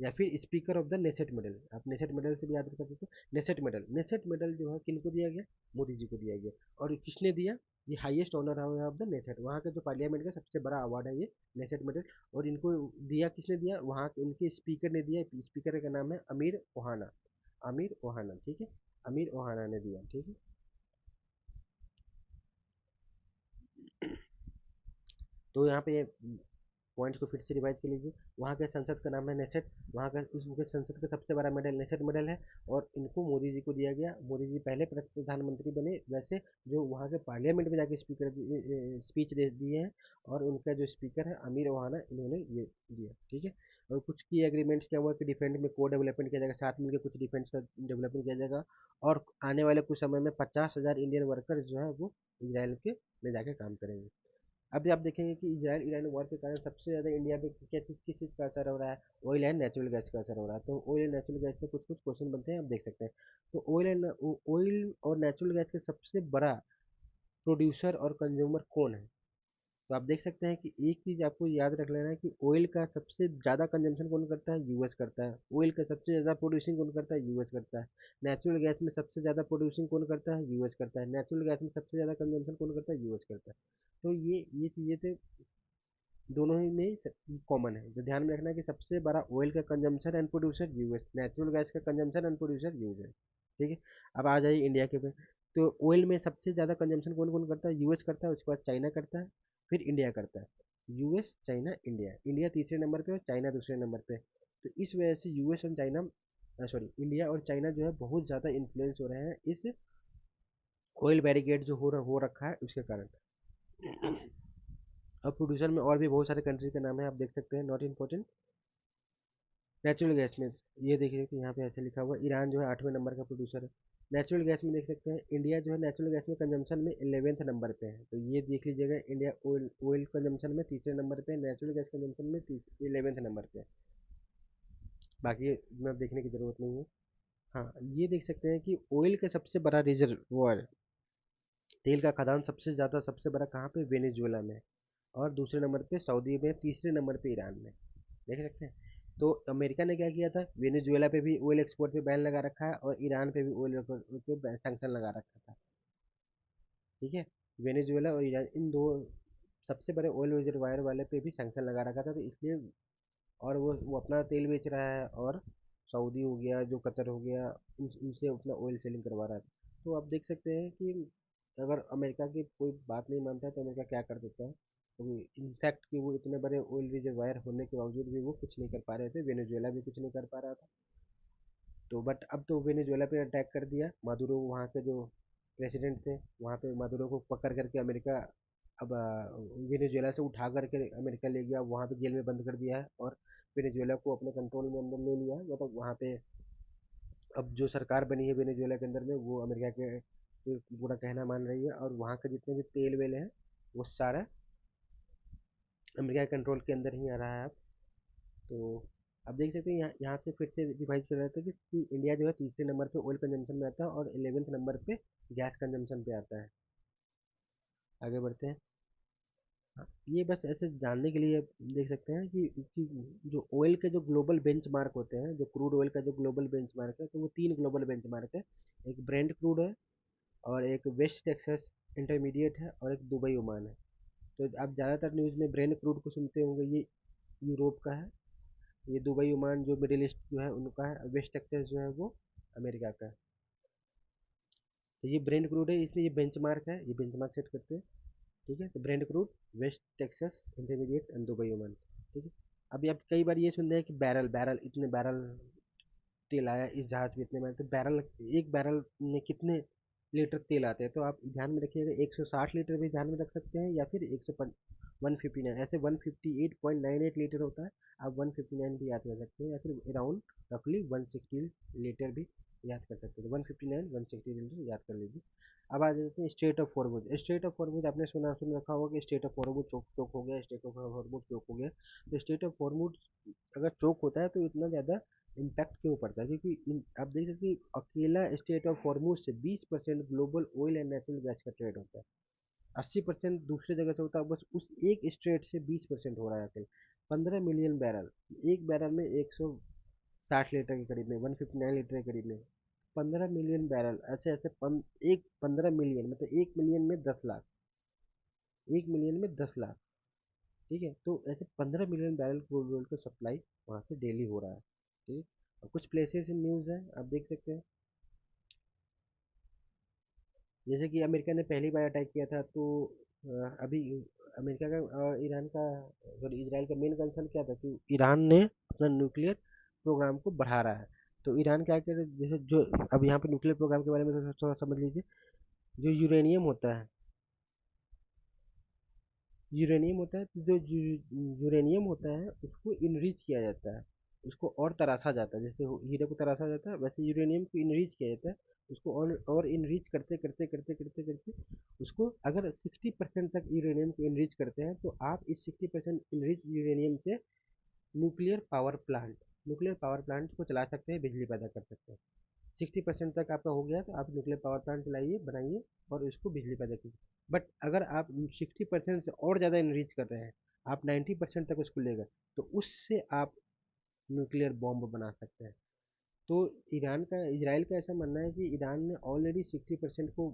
Speaker 1: या फिर speaker of the Knesset medal. आप नेसेट मेडल से भी याद कर सकते हो। नेसेट मेडल जो है किनको दिया गया? मोदी जी को दिया गया। और किसने दिया? ये हाईएस्ट ऑनर है ऑफ द नेसेट, वहाँ के जो पार्लियामेंट का सबसे बड़ा अवार्ड है ये नेसेट मेडल। और इनको दिया किसने दिया? वहाँ के उनके स्पीकर ने दिया। स्पीकर का नाम है अमीर ओहाना, अमीर ओहाना, ठीक है। अमीर ओहाना ने दिया, ठीक है। तो यहाँ पे पॉइंट्स को फिर से रिवाइज कर लीजिए। वहाँ के संसद का नाम है नेसेट, वहाँ का उनके संसद का सबसे बड़ा मेडल नेसेट मेडल है, और इनको मोदी जी को दिया गया। मोदी जी पहले प्रधानमंत्री बने वैसे, जो वहाँ के पार्लियामेंट में जाके स्पीच दे दिए हैं। और उनका जो स्पीकर है अमीर ओहाना, इन्होंने ये दिया, ठीक है। और कुछ की एग्रीमेंट्स क्या हुआ कि डिफेंस में को डेवलपमेंट किया जाएगा, साथ मिलकर कुछ डिफेंस का डेवलपमेंट किया जाएगा। और आने वाले कुछ समय में 50,000 इंडियन वर्कर्स जो है वो इसराइल के में जाके काम करेंगे। अभी आप देखेंगे कि इजराइल ईरान वॉर के कारण सबसे ज़्यादा इंडिया पे क्या किस चीज़ का असर हो रहा है? ऑयल एंड नेचुरल गैस का असर हो रहा है। तो ऑयल एंड नेचुरल गैस पे कुछ कुछ क्वेश्चन बनते हैं, आप देख सकते हैं। तो ऑयल और नेचुरल गैस के सबसे बड़ा प्रोड्यूसर और कंज्यूमर कौन है? तो आप देख सकते हैं कि एक चीज़ आपको याद रख लेना है कि ऑयल का सबसे ज़्यादा कंजम्पशन कौन करता है? यूएस करता है। ऑयल का सबसे ज़्यादा प्रोड्यूसिंग कौन करता है? यूएस करता है। नेचुरल गैस में सबसे ज़्यादा प्रोड्यूसिंग कौन करता है? यूएस करता है। नेचुरल गैस में सबसे ज़्यादा कंजम्पशन कौन करता है? यूएस करता है। तो ये चीज़ें थे, दोनों ही में कॉमन है। तो ध्यान में रखना है कि सबसे बड़ा ऑयल का consumption and producer US, natural gas का कंजम्पशन एंड प्रोड्यूसर यूएस है, ठीक है। अब आ जाइए इंडिया के पे। तो ऑयल में सबसे ज़्यादा कंजम्पशन कौन कौन करता है? यूएस करता है, उसके बाद चाइना करता है, फिर इंडिया करता है। US, China, India. इंडिया तीसरे नंबर पे और चाइना दूसरे नंबर पे। तो इस वजह से यूएस और चाइना, सॉरी, इंडिया और चाइना जो है बहुत ज़्यादा इन्फ्लुएंस हो रहे हैं इस ऑयल बैरिकेड जो हो रखा है उसके कारण। अब प्रोड्यूसर में और भी बहुत सारे कंट्री के नाम है, आप देख सकते हैं, नॉट इम्पोर्टेंट। नेचुरल गैस में ये देखिए कि यहाँ पे ऐसे लिखा हुआ है, ईरान जो है 8वें नंबर का प्रोड्यूसर है। नेचुरल गैस में देख सकते हैं इंडिया जो है नेचुरल गैस में कंजम्पशन में 11वें नंबर पे है। तो ये देख लीजिएगा, इंडिया ऑयल ऑयल कंजम्पशन में तीसरे नंबर पे, नेचुरल गैस कंजम्पशन में 11वें नंबर पे। बाकी इसमें अब देखने की ज़रूरत नहीं है। हाँ, ये देख सकते हैं कि ऑयल का सबसे बड़ा रिजर्वोयर, तेल का खदान सबसे ज़्यादा सबसे बड़ा कहाँ पे, वेनेजुएला में। और दूसरे नंबर पे सऊदी में, तीसरे नंबर पे ईरान में। देख सकते हैं। तो अमेरिका ने क्या किया था, वेनेजुएला पे भी ऑयल एक्सपोर्ट पे बैन लगा रखा है और ईरान पे भी ऑयल पे सैंक्शन लगा रखा था। ठीक है। वेनेजुएला और ईरान, इन दो सबसे बड़े ऑयल रिजर्वायर वाले पे भी सैंक्शन लगा रखा था, तो इसलिए। और वो अपना तेल बेच रहा है, और सऊदी हो गया, जो कतर हो गया, इनसे अपना ऑयल सेलिंग करवा रहा है। तो आप देख सकते हैं कि अगर अमेरिका की कोई बात नहीं मानता है तो अमेरिका क्या कर देता है। तो इनफैक्ट कि वो इतने बड़े ऑयल रिजर्वायर होने के बावजूद भी वो कुछ नहीं कर पा रहे थे, वेनेजुएला भी कुछ नहीं कर पा रहा था। तो बट अब तो वेनेजुएला पे अटैक कर दिया मादुरो, वहाँ के जो प्रेसिडेंट थे, वहाँ पे मादुरो को पकड़ करके अमेरिका अब वेनेजुएला से उठा करके अमेरिका ले गया, वहाँ पे जेल में बंद कर दिया है, और वेनेजुएला को अपने कंट्रोल में अंदर ले लिया है। मतलब वहाँ पे अब जो सरकार बनी है वेनेजुएला के अंदर में, वो अमेरिका के पूरा कहना मान रही है, और वहाँ के जितने भी तेल वेल हैं वो सारा अमेरिका के कंट्रोल के अंदर ही आ रहा है अब। तो आप देख सकते हैं यहाँ यहाँ से फिर से रिवाइज कर रहे थे कि इंडिया जो है तीसरे नंबर पे ऑयल कंजम्पशन में आता है और 11वें नंबर पे गैस कंजम्पशन पे आता है। आगे बढ़ते हैं। हाँ, ये बस ऐसे जानने के लिए देख सकते हैं कि जो ऑयल के जो ग्लोबल बेंचमार्क होते हैं, जो क्रूड ऑयल का जो ग्लोबल बेंचमार्क है, तो वो तीन ग्लोबल बेंचमार्क है। एक ब्रेंट क्रूड है, और एक वेस्ट टेक्सास इंटरमीडिएट है, और एक दुबई ओमान है। तो आप ज़्यादातर न्यूज़ में ब्रेंट क्रूड को सुनते होंगे, ये यूरोप का है। ये दुबई ओमान जो मिडिल ईस्ट जो है उनका है, वेस्ट टेक्सास जो है वो अमेरिका का है। तो ये ब्रेंट क्रूड है, इसमें ये बेंचमार्क है, ये बेंचमार्क सेट करते हैं। ठीक है, तो Brent crude, West Texas intermediate and Dubai Oman. ठीक है। अभी आप कई बार ये सुनते हैं कि बैरल बैरल इतने बैरल तेल आया इस जहाज में, इतने बैरल, तो बैरल, एक बैरल में कितने लीटर तेल आते हैं, तो आप ध्यान में रखिएगा, 160 लीटर भी ध्यान में रख सकते हैं, या फिर 159, ऐसे 158.98 लीटर होता है। आप 159 भी याद कर सकते हैं, या फिर अराउंड रफली 160 लीटर भी याद कर सकते हैं। 159 160 लीटर याद कर लीजिए। अब आ जाते हैं state of Hormuz. State of Hormuz आपने सुन रखा होगा कि स्टेट ऑफ हॉर्मुज चोक चोक हो गया, स्टेट ऑफ हॉर्मुज चोक हो गया। तो स्टेट ऑफ हॉर्मुज अगर चोक होता है तो इतना ज़्यादा इम्पैक्ट क्यों पड़ता है, क्योंकि आप देख सकते हैं अकेला स्टेट ऑफ हॉर्मुज से 20% global oil and natural gas का ट्रेड होता है। 80% दूसरे जगह से होता है, बस उस एक स्टेट से 20% हो रहा है अकेले। 15 मिलियन बैरल, एक बैरल में 160 लीटर के करीब में, 159 लीटर के करीब में। 15 मिलियन बैरल, ऐसे ऐसे एक 15 मिलियन मतलब 1 मिलियन में 10 लाख, 1 मिलियन में 10 लाख। ठीक है, तो ऐसे 15 मिलियन बैरल क्रूड ऑयल का सप्लाई वहाँ से डेली हो रहा है। ठीक है। और कुछ प्लेसेस इन न्यूज़ है, आप देख सकते हैं, जैसे कि अमेरिका ने पहली बार अटैक किया था, तो अभी अमेरिका का और ईरान का, सॉरी, इसराइल का मेन कंसर्न क्या था कि ईरान ने अपना न्यूक्लियर प्रोग्राम को बढ़ा रहा है। तो ईरान क्या कहते हैं, जैसे जो अब यहाँ पे न्यूक्लियर प्रोग्राम के बारे में थोड़ा समझ लीजिए। जो यूरेनियम होता है, यूरेनियम होता है, तो जो यूरेनियम होता है उसको इनरिच किया जाता है, उसको और तराशा जाता है, जैसे हीरे को तराशा जाता है वैसे यूरेनियम को इनरिच किया जाता है। उसको और इनरिच करते करते करते करते करते उसको अगर 60% तक यूरेनियम को इनरिच करते हैं, तो आप इस 60% इनरिच यूरेनियम से nuclear power plant nuclear power plant को चला सकते हैं, बिजली पैदा कर सकते हैं। 60% तक आपका हो गया तो आप न्यूक्लियर पावर प्लांट चलाइए, बनाइए, और उसको बिजली पैदा कीजिए। बट अगर आप 60% से और ज़्यादा इनरीच कर रहे हैं, आप 90% तक उसको ले गए, तो उससे आप न्यूक्लियर बॉम्ब बना सकते हैं। तो इसराइल का ऐसा मानना है कि ईरान ने ऑलरेडी 60% को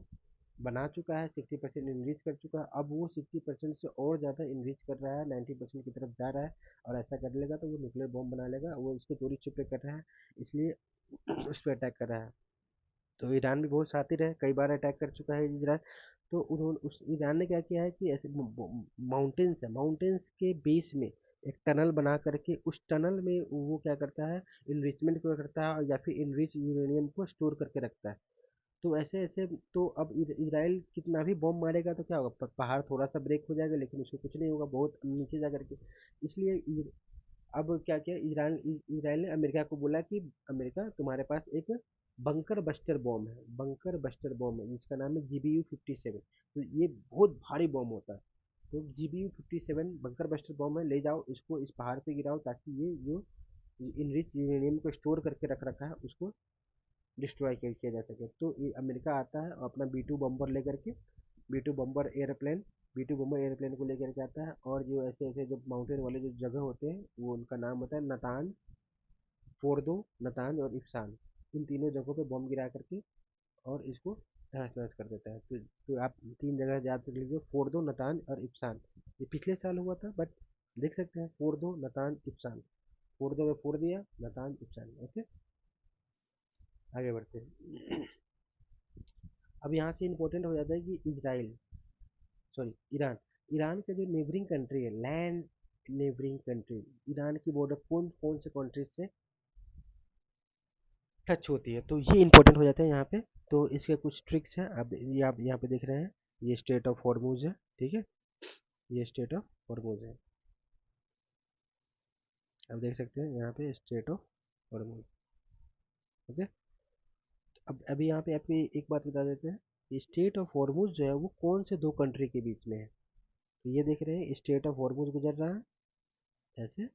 Speaker 1: बना चुका है, 60% इनरीच कर चुका है, अब वो 60% से और ज़्यादा इनरीच कर रहा है, 90% की तरफ जा रहा है। और ऐसा कर लेगा तो वो न्यूक्लियर बॉम्ब बना लेगा, वो उसके चोरी छुपे कर रहा है, इसलिए उस पर अटैक कर रहा है। तो ईरान भी बहुत शातिर है, कई बार अटैक कर चुका है इजराइल। तो उन्होंने उस ईरान ने क्या किया है कि ऐसे माउंटेन्स है, माउंटेन्स के बेस में एक टनल बना करके उस टनल में वो क्या करता है, इनरिचमेंट को करता है या फिर इनरिच यूरेनियम को स्टोर करके रखता है। तो ऐसे ऐसे तो अब इजराइल कितना भी बॉम्ब मारेगा तो क्या होगा, पहाड़ थोड़ा सा ब्रेक हो जाएगा लेकिन उसको कुछ नहीं होगा, बहुत नीचे जा करके। इसलिए अब क्या किया इजराइल, इजराइल ने अमेरिका को बोला कि अमेरिका तुम्हारे पास एक बंकर बस्टर बॉम्ब है, बंकर बस्टर बॉम्ब है जिसका नाम है GBU-57। तो ये बहुत भारी बॉम्ब होता है। तो GBU-57 बंकर बस्टर बॉम्ब है, ले जाओ इसको इस पहाड़ पे गिराओ ताकि ये जो इनरिच यूरेनियम को स्टोर करके रख रखा है उसको डिस्ट्रॉय किया जा सके। तो ये अमेरिका आता है और अपना B2 बम्बर लेकर के, B2 बम्बर एयरप्लेन, B2 बम्बर एयरप्लेन को लेकर के आता है। और जो ऐसे ऐसे जो माउंटेन वाले जो जगह होते हैं वो उनका नाम होता है नतान, फोर्दो, नतान और इफ्सान। इन तीनों जगहों पे बम गिरा करके और इसको तहस नहस कर देता है। तो आप तीन जगह याद कर लीजिए, फोर्दो, नतान और इफ्सान। ये पिछले साल हुआ था बट देख सकते हैं, फोर्दो, नतान, इफ्सान। फोर्दो में फोड़ दिया, नतान, इफ्सान। ओके, आगे बढ़ते हैं। अब यहाँ से इम्पोर्टेंट हो जाता है कि इजराइल, सॉरी ईरान, ईरान का जो नेबरिंग कंट्री है, लैंड नेबरिंग कंट्री, ईरान की बॉर्डर कौन कौन से कंट्रीज से टच होती है, तो ये इंपॉर्टेंट हो जाता है यहाँ पे। तो इसके कुछ ट्रिक्स हैं, आप यहाँ पे देख रहे हैं, ये स्टेट ऑफ हॉर्मूज है, ठीक है, ये स्टेट ऑफ हॉर्मूज है, आप देख सकते हैं यहाँ पे स्टेट ऑफ हॉर्मूज। ओके, अब अभी यहाँ पे आपको एक बात बता देते हैं, स्टेट ऑफ हॉर्मूज जो है वो कौन से दो कंट्री के बीच में है। तो ये देख रहे हैं स्टेट ऑफ हॉर्मूज गुजर रहा है ऐसे,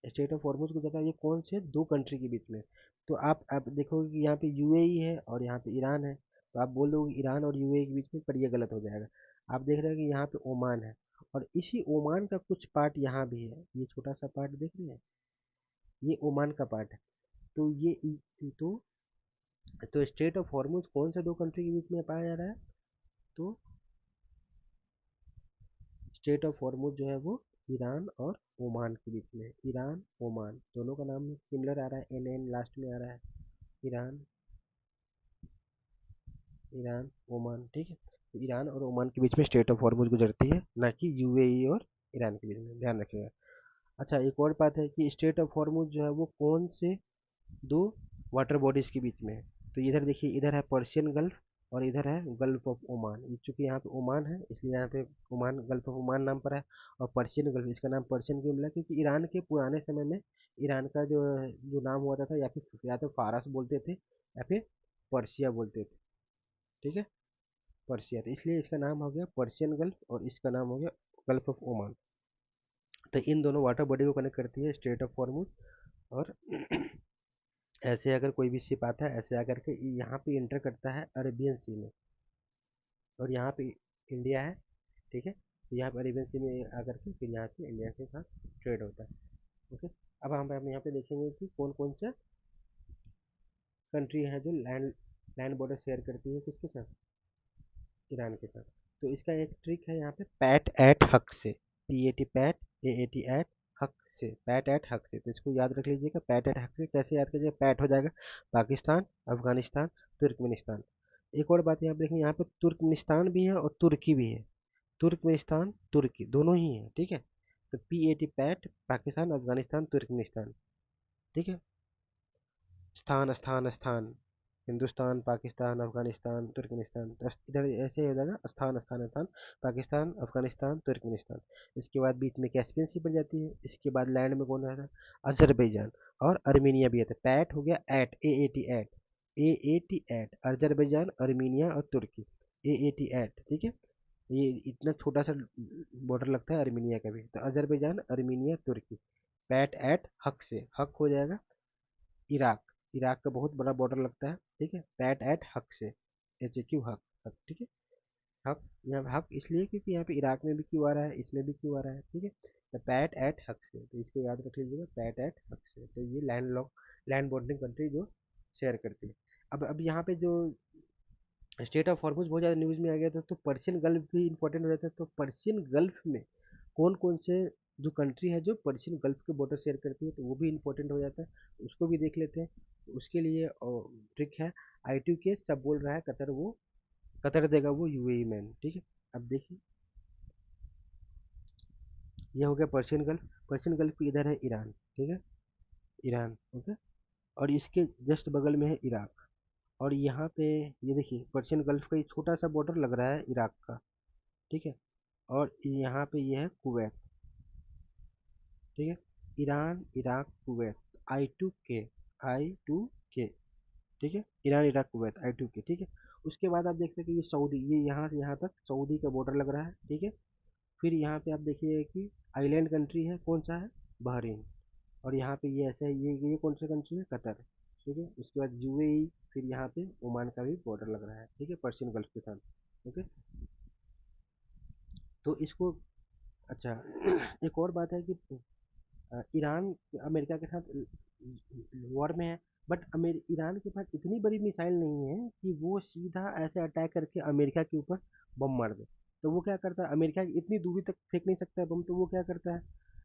Speaker 1: स्टेट ऑफ हॉर्मूज गुजर रहा है, ये कौन से दो कंट्री के बीच में। तो आप देखोगे कि यहाँ पे यूएई है और यहाँ पे ईरान है, तो आप बोल दोगे ईरान और यूएई के बीच में, पर ये गलत हो जाएगा। आप देख रहे हैं कि यहाँ पे ओमान है और इसी ओमान का कुछ पार्ट यहाँ भी है, ये छोटा सा पार्ट देख रहे हैं, ये ओमान का पार्ट है। तो ये तो तो स्टेट ऑफ हॉर्मूज कौन से दो कंट्री के बीच में पाया जा रहा है, तो स्टेट ऑफ हॉर्मूज जो है वो ईरान और ओमान के बीच में है। ईरान, ओमान दोनों का नाम सिमिलर आ रहा है, एन एन लास्ट में आ रहा है, ईरान, ईरान, ओमान, ठीक है। तो ईरान और ओमान के बीच में स्टेट ऑफ हॉर्मूज गुजरती है, ना कि यूएई और ईरान के बीच में, ध्यान रखिएगा। अच्छा, एक और बात है कि स्टेट ऑफ हॉर्मूज जो है वो कौन से दो वाटर बॉडीज के बीच में है। तो इधर देखिए, इधर है पर्शियन गल्फ और इधर है गल्फ ऑफ ओमान। ये चूंकि यहाँ पे ओमान है इसलिए यहाँ पे ओमान, गल्फ ऑफ ओमान नाम पर है। और पर्शियन गल्फ, इसका नाम पर्शियन क्यों मिला, क्योंकि ईरान के पुराने समय में ईरान का जो जो नाम हुआ था, या तो फारस बोलते थे या फिर पर्शिया बोलते थे, ठीक है, पर्शिया। तो इसलिए इसका नाम हो गया पर्शियन गल्फ और इसका नाम हो गया गल्फ ऑफ ओमान। तो इन दोनों वाटर बॉडी को कनेक्ट करती है स्टेट ऑफ हॉर्मूज। और ऐसे अगर कोई भी शिप आता है ऐसे आकर के यहाँ पे इंटर करता है अरेबियन सी में, और यहाँ पे इंडिया है, ठीक है, तो यहाँ पे अरेबियन सी में आकर के फिर यहाँ से इंडिया के साथ ट्रेड होता है। ओके, अब हम यहाँ पे देखेंगे कि कौन कौन से कंट्री है जो लैंड बॉर्डर शेयर करती है किसके साथ, ईरान के साथ। तो इसका एक ट्रिक है यहाँ पे, पैट एट हक से, PAT पैट, AAT एट हक से, पैट एट हक से। तो इसको याद रख लीजिएगा, पैट एट हक से कैसे याद कीजिएगा, पैट हो जाएगा पाकिस्तान, अफगानिस्तान, तुर्कमेनिस्तान। एक और बात यहाँ पे देखेंगे, यहाँ पे तुर्कमेनिस्तान भी है और तुर्की भी है, तुर्कमेनिस्तान तुर्की दोनों ही है, ठीक है। तो PAT PAT, Pakistan, Afghanistan, Turkmenistan, ठीक है। स्थान स्थान स्थान, हिंदुस्तान, पाकिस्तान, अफगानिस्तान, तुर्कमेनिस्तान। तो इधर ऐसे हो जाएगा, स्थान स्थान स्थान, पाकिस्तान, अफगानिस्तान, तुर्कमेनिस्तान। इसके बाद बीच में कैस्पियन सी पड़ जाती है, इसके बाद लैंड में कौन रहता है, अजरबैजान और अर्मीनिया भी आता है। पैट हो गया एट, AAT एट, AAT एट, अजरबैजान, अर्मीनिया और तुर्की, AAT एट, ठीक है। ये इतना छोटा सा बॉर्डर लगता है अर्मीनिया का भी। तो अजरबैजान, अर्मीनिया, तुर्की, पैट एट हक से, हक हो जाएगा इराक, इराक का बहुत बड़ा बॉर्डर लगता है, ठीक है, पैट एट हक से, HAQ हक, हक, ठीक है। हक, यहाँ पे हक इसलिए क्योंकि यहाँ पे इराक में भी क्यों आ रहा है, इसमें भी क्यों आ रहा है, ठीक है। तो पैट एट हक से, तो इसको याद रख लीजिएगा, पैट एट हक से। तो ये land lock, land bordering country जो शेयर करती है। अब यहाँ पे जो स्टेट ऑफ हॉर्मूज बहुत ज़्यादा न्यूज़ में आ गया था, तो पर्शियन गल्फ भी इंपॉर्टेंट हो जाता है। तो पर्शियन गल्फ में कौन कौन से जो कंट्री है जो पर्शियन गल्फ के बॉर्डर शेयर करती है, तो वो भी इंपॉर्टेंट हो जाता है, उसको भी देख लेते हैं। तो उसके लिए ट्रिक है, I2K सब बोल रहा है कतर, वो कतर देगा वो यूएई मैन, ठीक है। अब देखिए, ये हो गया पर्शियन गल्फ। पर्शियन गल्फ के इधर है ईरान, ठीक है, ईरान, ओके। और इसके जस्ट बगल में है इराक। और यहाँ पे ये देखिए पर्शियन गल्फ का ये छोटा सा बॉर्डर लग रहा है इराक का, ठीक है। और यहाँ पे ये है कुवैत, ठीक है। Iran, Iraq, Kuwait, I2K, I2K, ठीक है। ईरान, इराक, कुवैत, I2K, ठीक है। उसके बाद आप देखते हैं कि ये सऊदी, ये यहाँ से यहाँ तक सऊदी का बॉर्डर लग रहा है, ठीक है। फिर यहाँ पे आप देखिए कि आइलैंड कंट्री है, कौन सा है, बहरीन। और यहाँ पे ये ऐसा है, ये कौन सा कंट्री है, कतर, ठीक है। उसके बाद यूएई, फिर यहाँ पे ओमान का भी बॉर्डर लग रहा है, ठीक है, पर्शियन गल्फ के साथ, ओके। तो इसको, अच्छा एक और बात है कि ईरान अमेरिका के साथ वॉर में है, बट ईरान के पास इतनी बड़ी मिसाइल नहीं है कि वो सीधा ऐसे अटैक करके अमेरिका के ऊपर बम मार दे। तो वो क्या करता है, अमेरिका की इतनी दूरी तक फेंक नहीं सकता है बम, तो वो क्या करता है,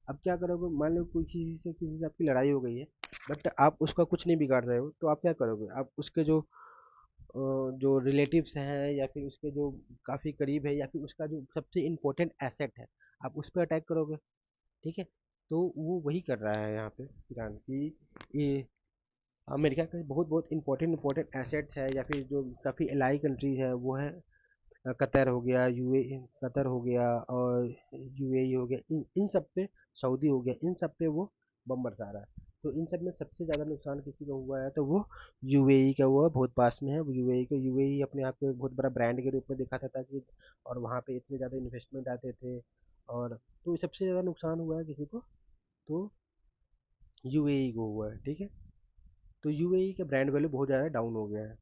Speaker 1: अब क्या करोगे, मान लो कोई किसी से आपकी लड़ाई हो गई है, बट आप उसका कुछ नहीं बिगाड़ रहे हो, तो आप क्या करोगे, आप उसके जो रिलेटिव्स हैं, या फिर उसके जो काफ़ी करीब है, या फिर उसका जो सबसे इम्पोर्टेंट एसेट है, आप उस पर अटैक करोगे, ठीक है। तो वो वही कर रहा है यहाँ पे ईरान की, ये अमेरिका का बहुत बहुत इंपॉर्टेंट एसेट्स है, या फिर जो काफ़ी एलाई कंट्रीज है वो है, कतर हो गया, कतर हो गया, और यूएई हो गया, इन सब पे, सऊदी हो गया, इन सब पे वो बम बरसा रहा है। तो इन सब में सबसे ज़्यादा नुकसान किसी का हुआ है तो वो यूएई का हुआ, बहुत पास में है वो यूएई को। यूएई अपने आप को एक बहुत बड़ा ब्रांड के रूप में दिखाता था कि, और वहाँ पे इतने ज़्यादा इन्वेस्टमेंट आते थे। और तो सबसे ज़्यादा नुकसान हुआ है किसी को, तो यूएई को हुआ है, ठीक है। तो यूएई का ब्रांड वैल्यू बहुत ज़्यादा डाउन हो गया है।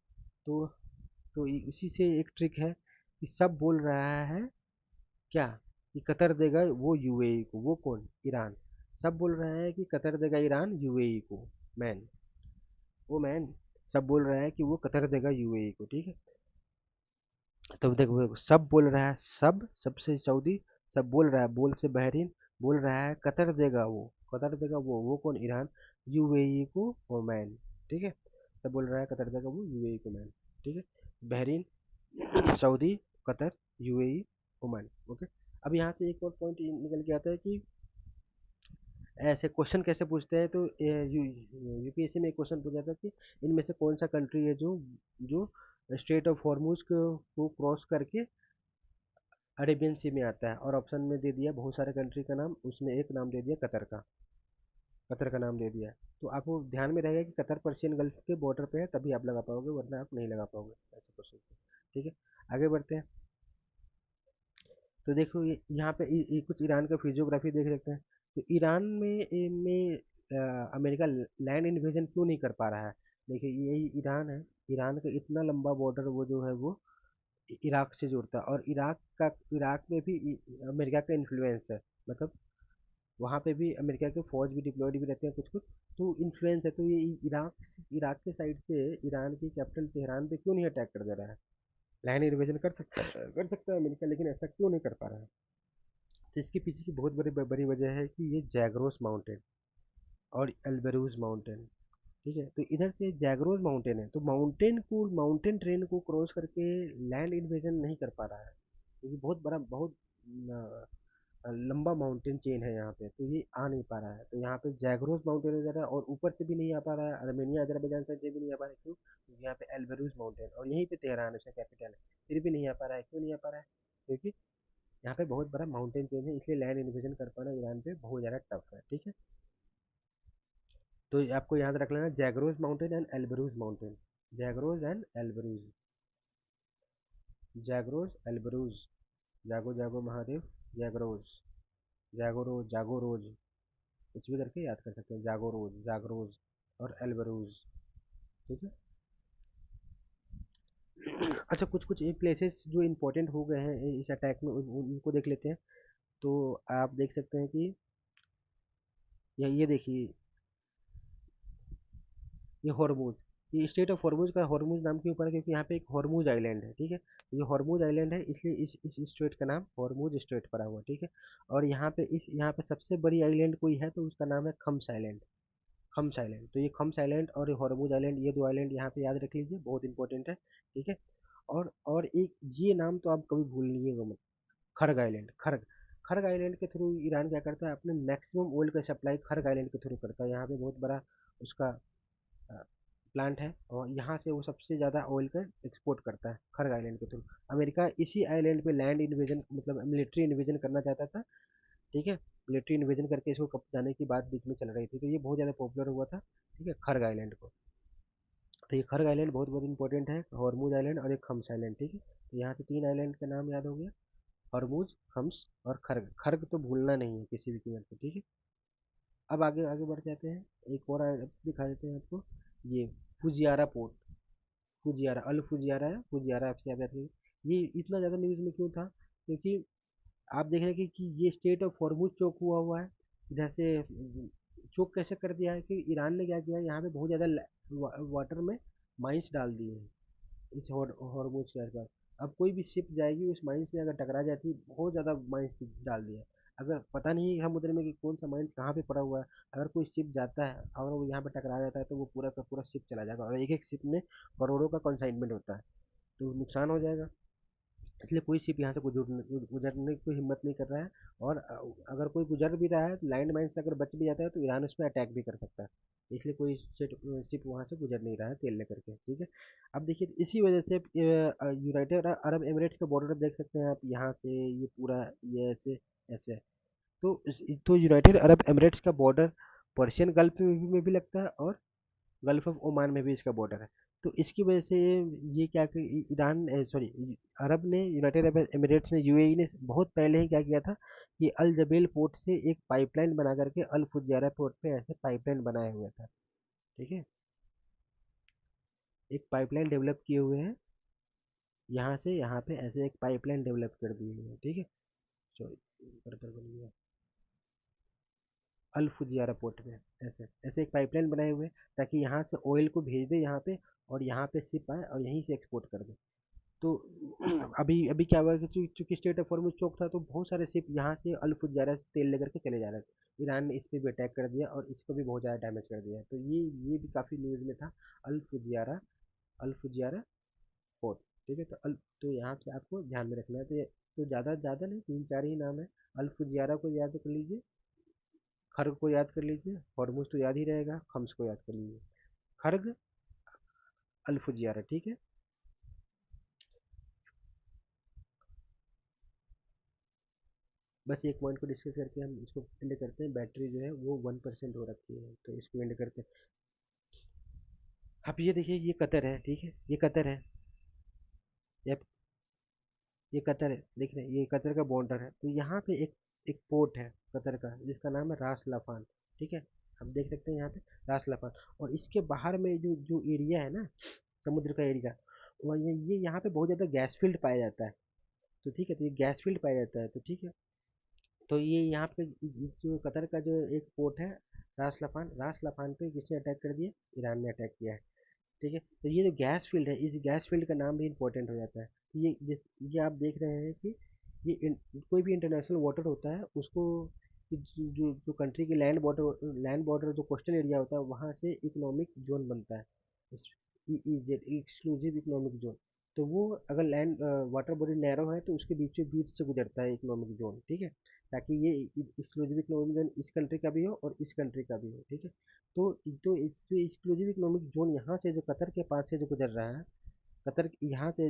Speaker 1: तो इसी से एक ट्रिक है कि सब बोल रहा है क्या, कि कतर देगा वो यूएई को, वो कौन, ईरान। सब बोल रहा है कि कतर देगा ईरान यूएई को, मैन, वो मैन, सब बोल रहा है कि वो कतर देगा यूएई को, ठीक है। तब देखो सब बोल रहा है, सबसे सऊदी, सब बोल रहा है, बोल से बहरीन, बोल रहा है कतर देगा वो, कतर देगा वो कौन, ईरान, यूएई को ओमान, ठीक है। सब बोल रहा है कतर देगा वो यूएई को ओमान, ठीक है। Bahrain, Saudi, Qatar, UAE, Oman, okay. अब यहाँ से एक और पॉइंट निकल के आता है कि ऐसे क्वेश्चन कैसे पूछते हैं, तो यूपीएससी में एक क्वेश्चन पूछा था कि इनमें से कौन सा कंट्री है जो जो स्ट्रेट ऑफ हॉर्मूज को क्रॉस करके अरेबियन सी में आता है, और ऑप्शन में दे दिया बहुत सारे कंट्री का नाम, उसमें एक नाम दे दिया कतर का, कतर का नाम दे दिया। तो आपको ध्यान में रहेगा कि कतर पर्शियन गल्फ के बॉर्डर पे है, तभी आप लगा पाओगे, वरना आप नहीं लगा पाओगे ऐसे क्वेश्चन, ठीक है। आगे बढ़ते हैं। तो देखो यहाँ पे कुछ ईरान का फिजियोग्राफी देख लेते हैं। तो ईरान अमेरिका लैंड इन्वेजन क्यों नहीं कर पा रहा है। देखिए यही ईरान है, ईरान का इतना लंबा बॉर्डर वो जो है वो इराक से जुड़ता है, और इराक में भी अमेरिका का इन्फ्लुएंस है, मतलब वहाँ पे भी अमेरिका के फौज भी डिप्लॉयड भी रहते हैं कुछ कुछ, तो इन्फ्लुएंस है। तो ये इराक के साइड से ईरान की कैपिटल तेहरान पे क्यों नहीं अटैक कर दे रहा है। लैंड इन्वेजन कर सकता है अमेरिका, लेकिन ऐसा क्यों नहीं कर पा रहा है। तो इसके पीछे की बहुत बड़ी बड़ी वजह है कि ये जैग्रोस माउंटेन और एल्बरूज माउंटेन, ठीक है। तो इधर से जैग्रोस माउंटेन है, तो माउंटेन ट्रेन को क्रॉस करके लैंड इन्वेजन नहीं कर पा रहा है, क्योंकि बहुत बड़ा, बहुत लंबा माउंटेन चेन है यहाँ पे, तो ये आ नहीं पा रहा है। तो यहाँ पे जैग्रोस माउंटेन हो जा रहा है, और ऊपर से भी नहीं आ पा रहा है, अर्मेनिया अजरबैजान साइड से भी नहीं आ पा रहा है, क्यों, क्योंकि यहाँ पे एल्बरूज माउंटेन, और यहीं पे तेहरान है, उसका कैपिटल है, फिर भी नहीं आ पा रहा है। क्यों नहीं आ पा रहा है, क्योंकि यहाँ पे बहुत बड़ा माउंटेन चेन है, इसलिए लैंड इन्वेजन कर पाना ईरान पे बहुत ज़्यादा टफ है, ठीक है। तो आपको याद रख लेना, Zagros mountain and Elburz mountain, Zagros and Elburz, Zagros Elburz, जागो जागो महादेव, जैग्रोस, जागोरोज, कुछ भी करके याद कर सकते हैं, जागरोज और एल्बरूज, ठीक है। अच्छा, कुछ कुछ प्लेसेस जो इम्पोर्टेंट हो गए हैं इस अटैक में, उनको देख लेते हैं। तो आप देख सकते हैं कि ये देखिए, ये हॉर्मूज, ये स्टेट ऑफ हॉर्मूज का हॉर्मूज नाम क्यों पड़ा, क्योंकि यहाँ पे एक हॉर्मूज आइलैंड है, ठीक है। ये हॉर्मूज आइलैंड है, इसलिए इस स्टेट का नाम हॉर्मूज स्टेट पड़ा हुआ, ठीक है। और यहाँ पे सबसे बड़ी आइलैंड कोई है तो उसका नाम है खम्स आइलैंड, खम्स आइलैंड, तो ये खम्स आइलैंड और हॉर्मूज आइलैंड, ये दो आइलैंड यहाँ पे याद रख लीजिए, बहुत इंपॉर्टेंट है। ठीक है। और एक ये नाम तो आप कभी भूलिएगा मत, खर्ग आइलैंड। खर्ग, खर्ग आइलैंड के थ्रू ईरान क्या करता है, अपने मैक्सिमम ऑयल का सप्लाई खर्ग आइलैंड के थ्रू करता है। यहाँ पे बहुत बड़ा उसका प्लांट है और यहाँ से वो सबसे ज़्यादा ऑयल का एक्सपोर्ट करता है खर्ग आइलैंड के थ्रू। अमेरिका इसी आइलैंड पे लैंड इन्वेजन मतलब मिलिट्री इन्वेजन करना चाहता था। ठीक है। मिलिट्री इन्वेजन करके इसको कब जाने की बात बीच में चल रही थी, तो ये बहुत ज़्यादा पॉपुलर हुआ था। ठीक है, खर्ग आइलैंड को। तो ये खर्ग आइलैंड बहुत बहुत इंपॉर्टेंट है, हॉर्मूज आइलैंड और एक खम्स आइलैंड। ठीक है, तो यहाँ से तीन आइलैंड का नाम याद हो गया, हॉर्मूज, खम्स और खर्ग। खर्ग तो भूलना नहीं है किसी भी कीमत पे। ठीक है। अब आगे आगे बढ़ जाते हैं, एक और दिखा देते हैं आपको, ये फुजियारा पोर्ट। फुजियारा, अल फुजियारा है, फुजियारा आपसे याद रखिए। ये इतना ज़्यादा न्यूज़ में क्यों था, क्योंकि आप देख रहे हैं कि ये स्टेट ऑफ हॉर्मूज चोक हुआ हुआ है। इधर से चोक कैसे कर दिया है कि ईरान ने क्या किया, यहाँ पे बहुत ज़्यादा वाटर में माइंस डाल दिए हैं इस हॉर्मूज के आसपास। अब कोई भी शिप जाएगी उस माइंस में अगर टकरा जाती है, बहुत ज़्यादा माइंस डाल दिया है। अगर पता नहीं समुद्र में कि कौन सा माइंस कहाँ पे पड़ा हुआ है, अगर कोई शिप जाता है और वो यहाँ पे टकरा जाता है तो वो पूरा का पूरा शिप चला जाएगा, और एक एक शिप में करोड़ों का कंसाइनमेंट होता है, तो नुकसान हो जाएगा। इसलिए कोई शिप यहाँ से गुजरने की कोई हिम्मत नहीं कर रहा है। और अगर कोई गुजर भी रहा है तो लैंड माइन से अगर बच भी जाता है तो ईरान उस पर अटैक भी कर सकता है। इसलिए कोई शिप वहाँ से गुजर नहीं रहा है तेल लेकर के। ठीक है। अब देखिए इसी वजह से यूनाइटेड अरब एमिरेट्स का बॉर्डर देख सकते हैं आप, यहाँ से ये पूरा ये ऐसे ऐसे है। तो यूनाइटेड अरब एमिरेट्स का बॉर्डर पर्शियन गल्फ में भी लगता है और गल्फ ऑफ ओमान में भी इसका बॉर्डर है। तो इसकी वजह से ये क्या कि ईरान सॉरी अरब ने, यूनाइटेड अरब एमिरेट्स ने, यूएई ने बहुत पहले ही क्या किया था कि अल जबेल पोर्ट से एक पाइपलाइन बना करके अल फुजायरा पोर्ट पे ऐसे पाइपलाइन बनाया हुआ था। ठीक है, एक पाइपलाइन डेवलप किए हुए हैं, यहाँ से यहाँ पे ऐसे एक पाइपलाइन डेवलप कर दी हुई है। ठीक है, सॉरी गड़बड़ बन गया, अल फुजियारा पोर्ट में ऐसे ऐसे एक पाइपलाइन बनाए हुए हैं ताकि यहाँ से ऑयल को भेज दे यहाँ पे, और यहाँ पे शिप आए और यहीं से एक्सपोर्ट कर दे। तो अभी अभी क्या हुआ कि चूंकि स्टेट ऑफ हॉर्मुज चौक था तो बहुत सारे शिप यहाँ से अल फुजायरा से तेल लेकर के चले जा रहे थे। ईरान ने इस पे भी अटैक कर दिया और इसको भी बहुत ज़्यादा डैमेज कर दिया, तो ये भी काफ़ी न्यूज़ में था। अल फुजियारा, अल फुजियारा पोर्ट। ठीक है, तो यहाँ से आपको ध्यान में रखना है। तो ज़्यादा ज़्यादा नहीं, तीन चार ही नाम है। अल फुजियारा को याद कर लीजिए, खर्ग को याद कर लीजिए, हॉर्मुज तो याद ही रहेगा, खम्स को याद कर लीजिए। खर्ग, अल फुजियारा। ठीक है। बस एक पॉइंट को डिस्कस करके हम इसको एंड करते हैं। बैटरी जो है वो 1% हो रखी है, तो इसको एंड करते हैं। अब ये देखिए, ये कतर है। ठीक है, ये कतर है, ये ये कतर है, देख रहे हैं, ये कतर का बॉर्डर है। तो यहाँ पे एक एक पोर्ट है कतर का जिसका नाम है रास लाफान। ठीक है, हम देख सकते हैं यहाँ पे रास लाफान। और इसके बाहर में जो जो एरिया है ना, समुद्र का एरिया, वह ये यहाँ पे बहुत ज़्यादा गैस फील्ड पाया जाता है। तो ठीक है, तो ये गैस फील्ड पाया जाता है, तो ठीक है। तो ये यहाँ पे जो कतर का जो एक पोर्ट है, रास लफान पे किसने अटैक कर दिया, ईरान ने अटैक किया है। ठीक है, तो ये जो गैस फील्ड है, इस गैस फील्ड का नाम भी इंपॉर्टेंट हो जाता है। तो ये आप देख रहे हैं कि कोई भी इंटरनेशनल वाटर होता है उसको जो कंट्री की लैंड बॉर्डर जो कोस्टल एरिया होता है वहाँ से इकोनॉमिक जोन बनता है, ईईजेड, एक्सक्लूसिव इकोनॉमिक जोन। तो वो अगर लैंड वाटर बॉडी नैरो है तो उसके बीचों बीच से गुजरता है इकोनॉमिक जोन। ठीक है, ताकि ये एक्सक्लूसिव इकोनॉमिक जोन इस कंट्री का भी हो और इस कंट्री का भी हो। ठीक है, तो इस जो एक्सक्लूसिव इकोनॉमिक जोन यहाँ से जो कतर के पास से जो गुजर रहा है, कतर यहाँ से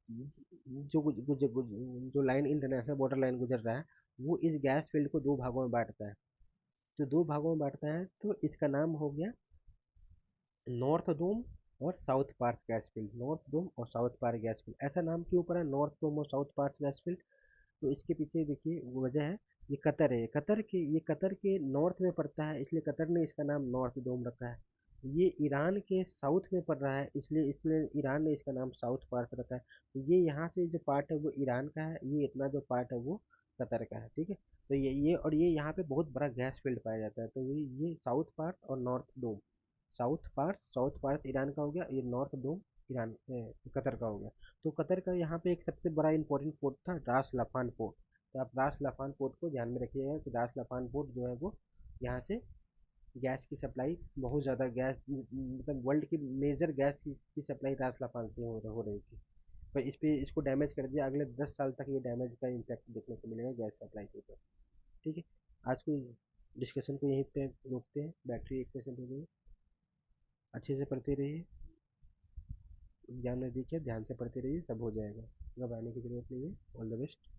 Speaker 1: जो जो लाइन इंटरनेशनल बॉर्डर लाइन गुजर रहा है, वो इस गैस फील्ड को दो भागों में बांटता है। तो दो भागों में बांटता है, तो इसका नाम हो गया नॉर्थ डोम और South Pars gas field. North Dome और साउथ पार्स गैस फील्ड, ऐसा नाम क्यों पड़ा नॉर्थ डोम और साउथ पार्स गैस फील्ड, तो इसके पीछे देखिए वो वजह है। ये कतर के नॉर्थ में पड़ता है, इसलिए कतर ने इसका नाम नॉर्थ डोम रखा है। ये ईरान के साउथ में पड़ रहा है, इसलिए इसलिए ईरान ने इसका नाम साउथ पार्स रखा है। तो ये यहाँ से जो पार्ट है वो ईरान का है, ये इतना जो पार्ट है वो कतर का है। ठीक है, तो ये यहाँ पे बहुत बड़ा गैस फील्ड पाया जाता है। तो ये साउथ पार्ट और नॉर्थ डोम, साउथ पार्ट ईरान का हो गया, ये नॉर्थ डोम कतर का हो गया। तो कतर का यहाँ पे एक सबसे बड़ा इंपॉर्टेंट पोर्ट था रास लाफान पोर्ट। तो आप रास लाफान पोर्ट को ध्यान में रखिएगा कि रास लाफान पोर्ट जो है वो यहाँ से गैस की सप्लाई बहुत ज़्यादा, गैस मतलब वर्ल्ड की मेजर गैस की सप्लाई राजलाफान से हो रही थी। पर इस पे इसको डैमेज कर दिया, अगले 10 साल तक ये डैमेज का इम्पैक्ट देखने को मिलेगा गैस सप्लाई के ऊपर। ठीक है, आज की डिस्कशन को यहीं पे रोकते हैं, बैटरी 1% हो गई। अच्छे से पढ़ते रहिए, एग्जाम नज़दीक है, ध्यान से पढ़ते रहिए, सब हो जाएगा, घबराने की जरूरत नहीं है। All the best.